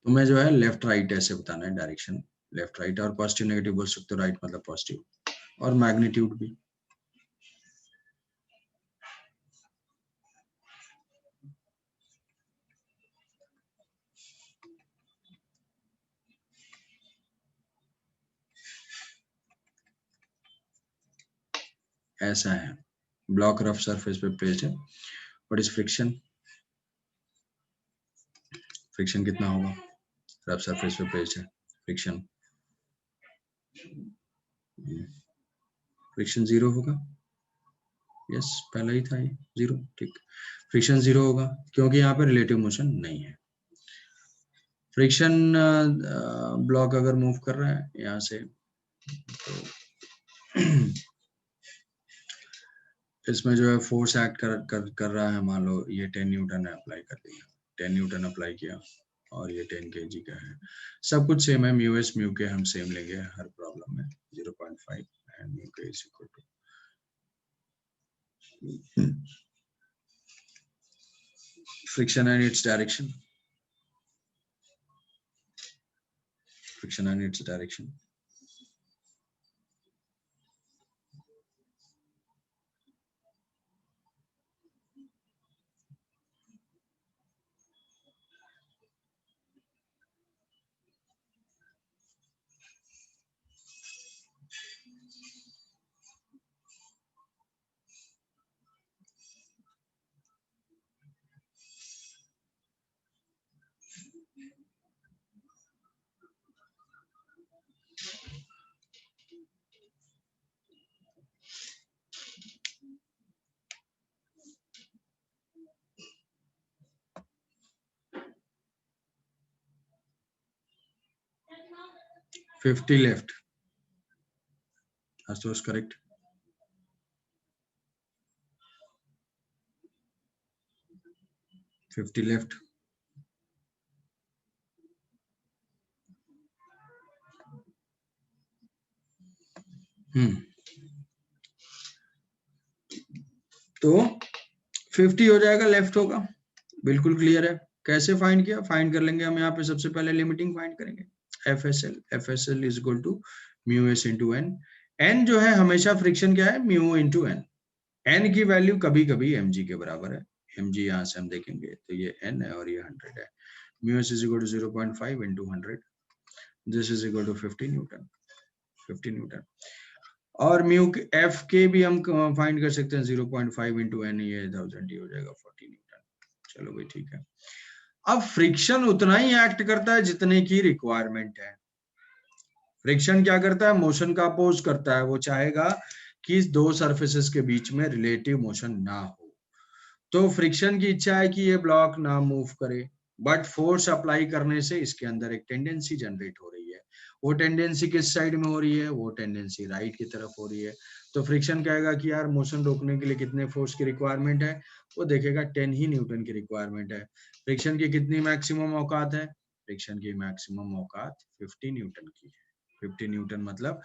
तुम्हें जो है लेफ्ट राइट ऐसे बताना है, डायरेक्शन लेफ्ट राइट, और पॉजिटिव नेगेटिव बोल सकते हो, राइट मतलब पॉजिटिव, और मैग्नीट्यूड भी। ऐसा है, ब्लॉक रफ सरफेस पे प्लेस्ड है, व्हाट इज फ्रिक्शन, फ्रिक्शन कितना होगा, रफ सरफेस पे प्लेस्ड है, फ्रिक्शन, फ्रिक्शन 0 होगा, यस पहला ही था ये 0, ठीक। फ्रिक्शन 0 होगा क्योंकि यहाँ पे रिलेटिव मोशन नहीं है। फ्रिक्शन ब्लॉक अगर मूव कर रहा है यहाँ से, तो इसमें जो है फोर्स एक्ट कर रहा है, मान लो ये 10 न्यूटन है, अप्लाई कर दिया, 10 न्यूटन अप्लाई किया, और ये 10 kg का है। सब कुछ सेम है, म्यू एस म्यू के हम सेम लेंगे हर प्रॉब्लम में, 0.5 एंड म्यू के is equal to friction and its direction, friction and its direction. Fifty left, Ashutosh correct. Fifty left, तो 50 हो जाएगा, लेफ्ट होगा, बिल्कुल क्लियर है। कैसे फाइंड किया? फाइंड कर लेंगे हम यहाँ पे सबसे पहले लिमिटिंग फाइंड करेंगे। FSL is equal to mu S into N. N जो है हमेशा फ्रिक्शन क्या है? Mu into N. एन की वैल्यू कभी कभी mg के बराबर है। mg यहाँ से हम देखेंगे तो ये n है और ये 100 है। Mu S is equal to 0.5 into 100, this is equal to 50 newton. 50 newton. और म्यू के एफ के भी हम फाइंड कर सकते हैं 0.5 इंटू एन, ये 1000 ही हो जाएगा 40 न्यूटन। चलो भाई ठीक है। अब फ्रिक्शन उतना ही एक्ट करता है जितने की रिक्वायरमेंट है। फ्रिक्शन क्या करता है? मोशन का अपोज करता है। वो चाहेगा कि दो सरफेसेस के बीच में रिलेटिव मोशन ना हो। तो फ्रिक्शन की इच्छा है कि ये ब्लॉक ना मूव करे, बट फोर्स अप्लाई करने से इसके अंदर एक टेंडेंसी जनरेट हो रही है। वो टेंडेंसी किस साइड में हो रही है? वो टेंडेंसी राइट की तरफ हो रही है। तो फ्रिक्शन कहेगा कि यार मोशन रोकने के लिए कितने फोर्स की रिक्वायरमेंट है? वो देखेगा 10 ही न्यूटन की रिक्वायरमेंट है। फ्रिक्शन की कितनी मैक्सिमम औकात है? फ्रिक्शन की मैक्सिमम औकात 50 न्यूटन की है। 50 न्यूटन मतलब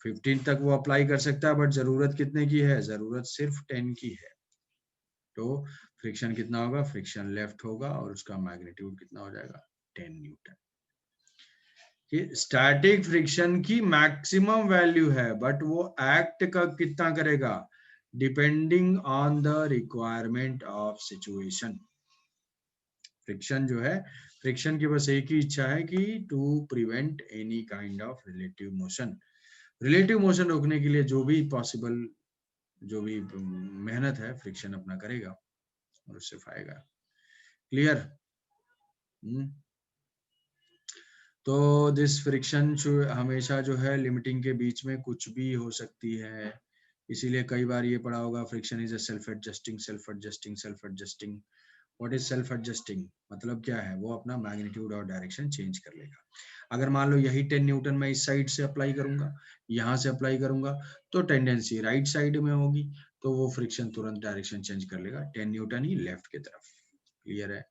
15 तक वो अप्लाई कर सकता है, बट जरूरत कितने की है? जरूरत सिर्फ 10 की है। तो फ्रिक्शन कितना होगा? फ्रिक्शन लेफ्ट होगा और उसका मैग्नीट्यूड कितना हो जाएगा? 10 न्यूटन। स्टैटिक फ्रिक्शन की मैक्सिमम वैल्यू है, बट वो एक्ट का कितना करेगा? Depending on the requirement of situation. Friction जो है, फ्रिक्शन की बस एक ही इच्छा है कि to prevent any kind of relative motion. Relative motion रोकने के लिए जो भी पॉसिबल, जो भी मेहनत है, फ्रिक्शन अपना करेगा और उससे पाएगा। क्लियर? तो दिस फ्रिक्शन हमेशा जो है लिमिटिंग के बीच में कुछ भी हो सकती है। इसीलिए कई बार ये पढ़ा होगा, friction is a self adjusting, self adjusting, self adjusting. What is self adjusting? मतलब क्या है? वो अपना मैग्नीट्यूड और डायरेक्शन चेंज कर लेगा। अगर मान लो यही 10 न्यूटन मैं इस साइड से अप्लाई करूंगा, यहाँ से अप्लाई करूंगा, तो टेंडेंसी राइट साइड में होगी, तो वो फ्रिक्शन तुरंत डायरेक्शन चेंज कर लेगा, 10 न्यूटन ही लेफ्ट की तरफ। क्लियर है?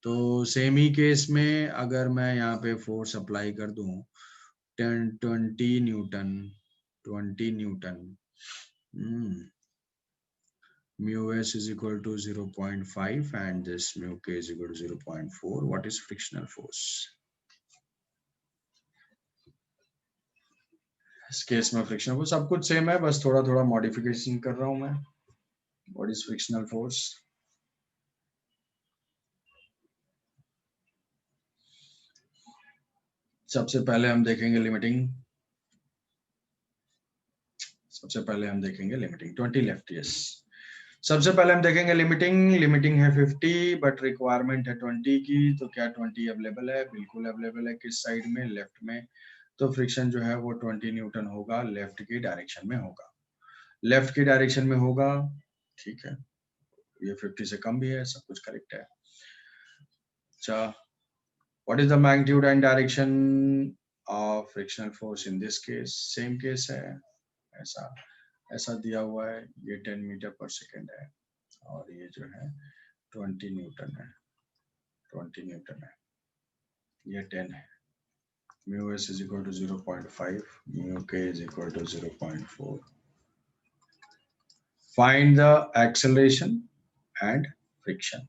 तो सेम ही केस में अगर मैं यहाँ पे फोर्स अप्लाई कर दूं 20 Newton, 20 Newton, mu s is equal to 0.5 and this mu k is equal to 0.4. What is frictional force? इस केस में फ्रिक्शनल फोर्स सब कुछ सेम है, बस थोड़ा थोड़ा मॉडिफिकेशन कर रहा हूं मैं। What is frictional force? सबसे पहले हम देखेंगे लिमिटिंग। सबसे पहले हम देखेंगे लिमिटिंग 20 लेफ्ट। यस, सबसे पहले हम देखेंगे लिमिटिंग। लिमिटिंग है 50 बट रिक्वायरमेंट है 20 की। तो क्या 20 अवेलेबल है? बिल्कुल अवेलेबल है। किस साइड में? लेफ्ट में। तो फ्रिक्शन जो है वो 20 न्यूटन होगा, लेफ्ट की डायरेक्शन में होगा। लेफ्ट की डायरेक्शन में होगा, ठीक है। ये 50 से कम भी है, सब कुछ करेक्ट है। अच्छा, what is the magnitude and direction of frictional force in this case? Same case है, ऐसा ऐसा दिया हुआ है। ये 10 मीटर पर सेकेंड है और ये जो है 20 न्यूटन है। 20 न्यूटन है, ये 10 है। Mu S is equal to 0.5, mu के is equal to 0.4। Find the acceleration and friction.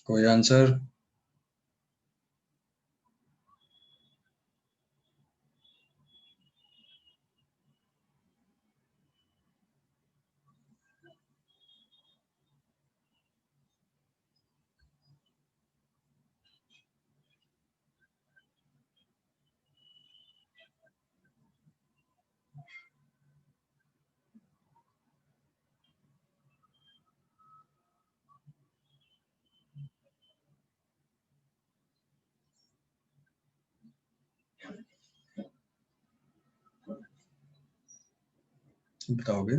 कोई आंसर? बताओगे?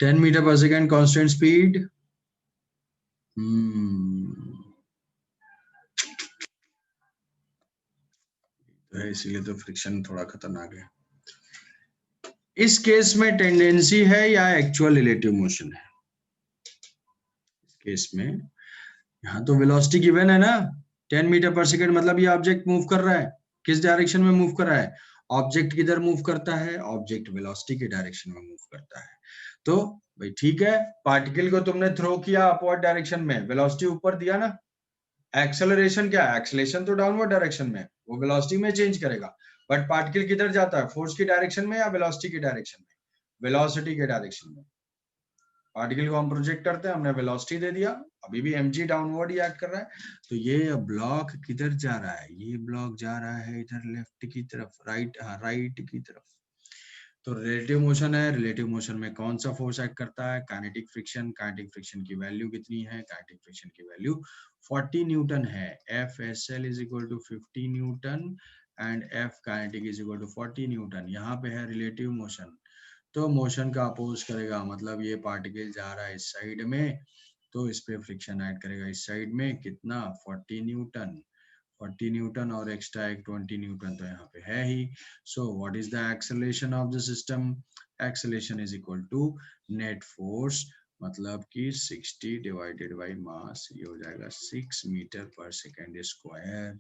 टेन मीटर पर सेकेंड कांस्टेंट स्पीड। इसीलिए तो फ्रिक्शन थोड़ा खतरनाक है। इस केस में टेंडेंसी है या एक्चुअल रिलेटिव मोशन है? इस केस में यहाँ तो वेलोसिटी गिवन है ना, 10 मीटर पर सेकेंड, मतलब ये ऑब्जेक्ट मूव कर रहा है, किस डायरेक्शन में मूव कर रहा है? ऑब्जेक्ट किधर मूव करता है? ऑब्जेक्ट वेलोसिटी के डायरेक्शन में मूव करता है। तो भाई ठीक है, पार्टिकल को तुमने थ्रो किया अपवर्ड डायरेक्शन में, वेलोसिटी ऊपर दिया ना, एक्सेलरेशन क्या है? एक्सेलरेशन तो डाउनवर्ड डायरेक्शन में, वो वेलोसिटी में चेंज करेगा, बट पार्टिकल किधर जाता है? फोर्स की डायरेक्शन में या वेलोसिटी की डायरेक्शन में? वेलोसिटी के डायरेक्शन में। पार्टिकल को हम प्रोजेक्ट करते हैं, हमने वेलोसिटी दे दिया, अभी भी mg डाउनवर्ड ही एक्ट कर रहा है, तो ये ब्लॉक किधर जा रहा है? ये ब्लॉक जा रहा है इधर लेफ्ट की तरफ, राइट की तरफ। तो रिलेटिव मोशन है, रिलेटिव मोशन में कौन सा फोर्स एक्ट करता है? Kinetic friction. काइनेटिक फ्रिक्शन की वैल्यू कितनी है? काइनेटिक फ्रिक्शन की वैल्यू 40 न्यूटन है। FSL is equal to 50 newton and F kinetic is equal to 40 newton. यहाँ पे है रिलेटिव मोशन, तो मोशन का अपोज करेगा, मतलब ये पार्टिकल जा रहा है इस साइड में, तो इस पे फ्रिक्शन ऐड करेगा इस साइड में, कितना? 40 न्यूटन। 40 न्यूटन और एक्स्ट्रा एक 20 न्यूटन तो यहाँ पे है ही। So what is the acceleration of the system? Acceleration is equal to net force, मतलब कि 60 डिवाइडेड बाय मास, ये हो जाएगा 6 मीटर पर सेकेंड स्क्वायर।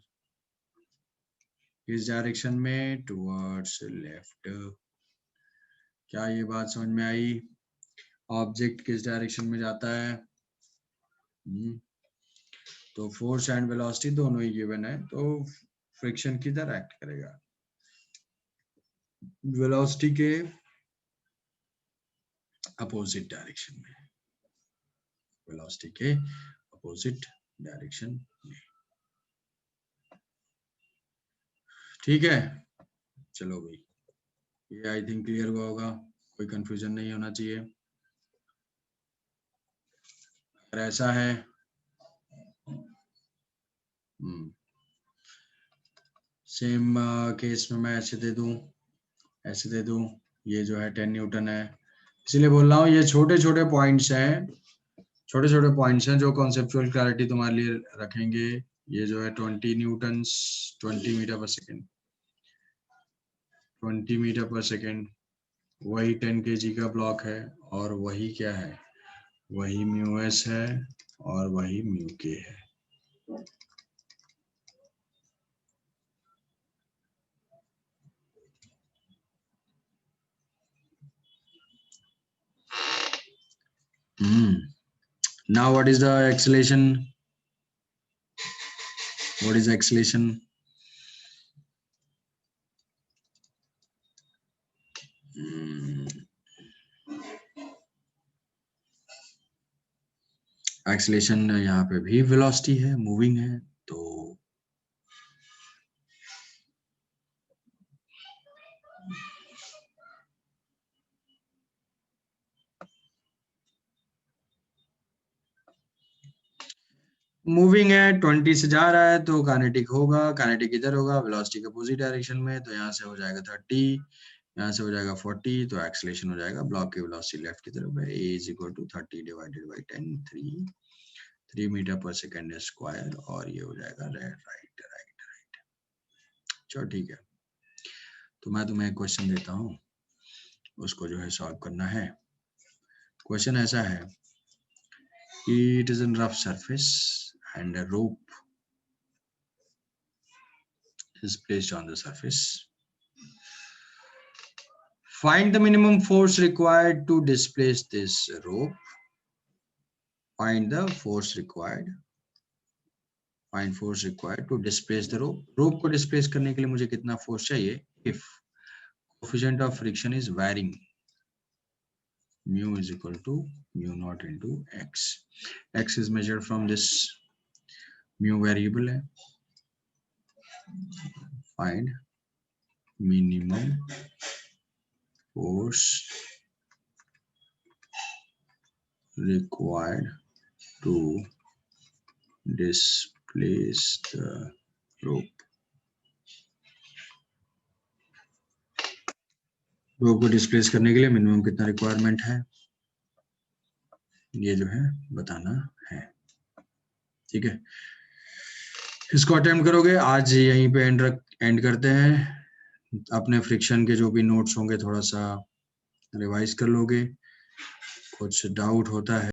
किस डायरेक्शन में? Towards left. क्या ये बात समझ में आई? ऑब्जेक्ट किस डायरेक्शन में जाता है? तो फोर्स एंड वेलोसिटी दोनों ही गिवन है, तो फ्रिक्शन किधर एक्ट करेगा? वेलोसिटी के अपोजिट डायरेक्शन में, वेलोसिटी के अपोजिट डायरेक्शन में। ठीक है, चलो भाई, ये आई थिंक क्लियर हुआ होगा, कोई कंफ्यूजन नहीं होना चाहिए। अगर ऐसा है, सेम केस में मैं ऐसे दे दूं, ऐसे दे दूं, ये जो है 10 न्यूटन है, इसीलिए बोल रहा हूँ ये छोटे छोटे पॉइंट्स हैं, छोटे छोटे पॉइंट्स हैं जो कॉन्सेप्चुअल क्लैरिटी तुम्हारे लिए रखेंगे। ये जो है 20 न्यूटन, 20 मीटर पर सेकेंड, 20 मीटर पर सेकेंड, वही 10 kg का ब्लॉक है, और वही क्या है? वही म्यू एस है और वही म्यू के है। Now what is the acceleration? What is acceleration? Acceleration यहाँ पे भी वेलोसिटी है, मूविंग है, तो मूविंग है, 20 से जा रहा है, तो काइनेटिक होगा, काइनेटिक इधर होगा, वेलोसिटी के अपोजिट डायरेक्शन में, तो यहाँ से हो जाएगा 30, यहाँ से हो जाएगा 40, तो एक्सेलेरेशन हो जाएगा, ब्लॉक की वेलोसिटी लेफ्ट की तरफ है, a is equal to 30 divided by 10, 3 metre पर सेकेंड स्क्वायर, और ये हो जाएगा राइट। चलो ठीक है, तो मैं तुम्हें एक क्वेश्चन देता हूँ, उसको जो है सॉल्व करना है। क्वेश्चन ऐसा है कि it is in rough surface and a rope is placed on the surface. Find the minimum force required to displace this rope. Find the force required. Find force required to displace the rope. Rope को displace करने के लिए मुझे कितना force चाहिए? If coefficient of friction is varying, mu is equal to mu naught into x. X is measured from this mu variable है. Find minimum force required to displace the रो को displace करने के लिए मिनिमम कितना requirement है ये जो है बताना है। ठीक है, इसको अटेम्प्ट करोगे। आज यहीं पे एंड करते हैं। अपने फ्रिक्शन के जो भी नोट्स होंगे थोड़ा सा रिवाइज कर लोगे। कुछ डाउट होता है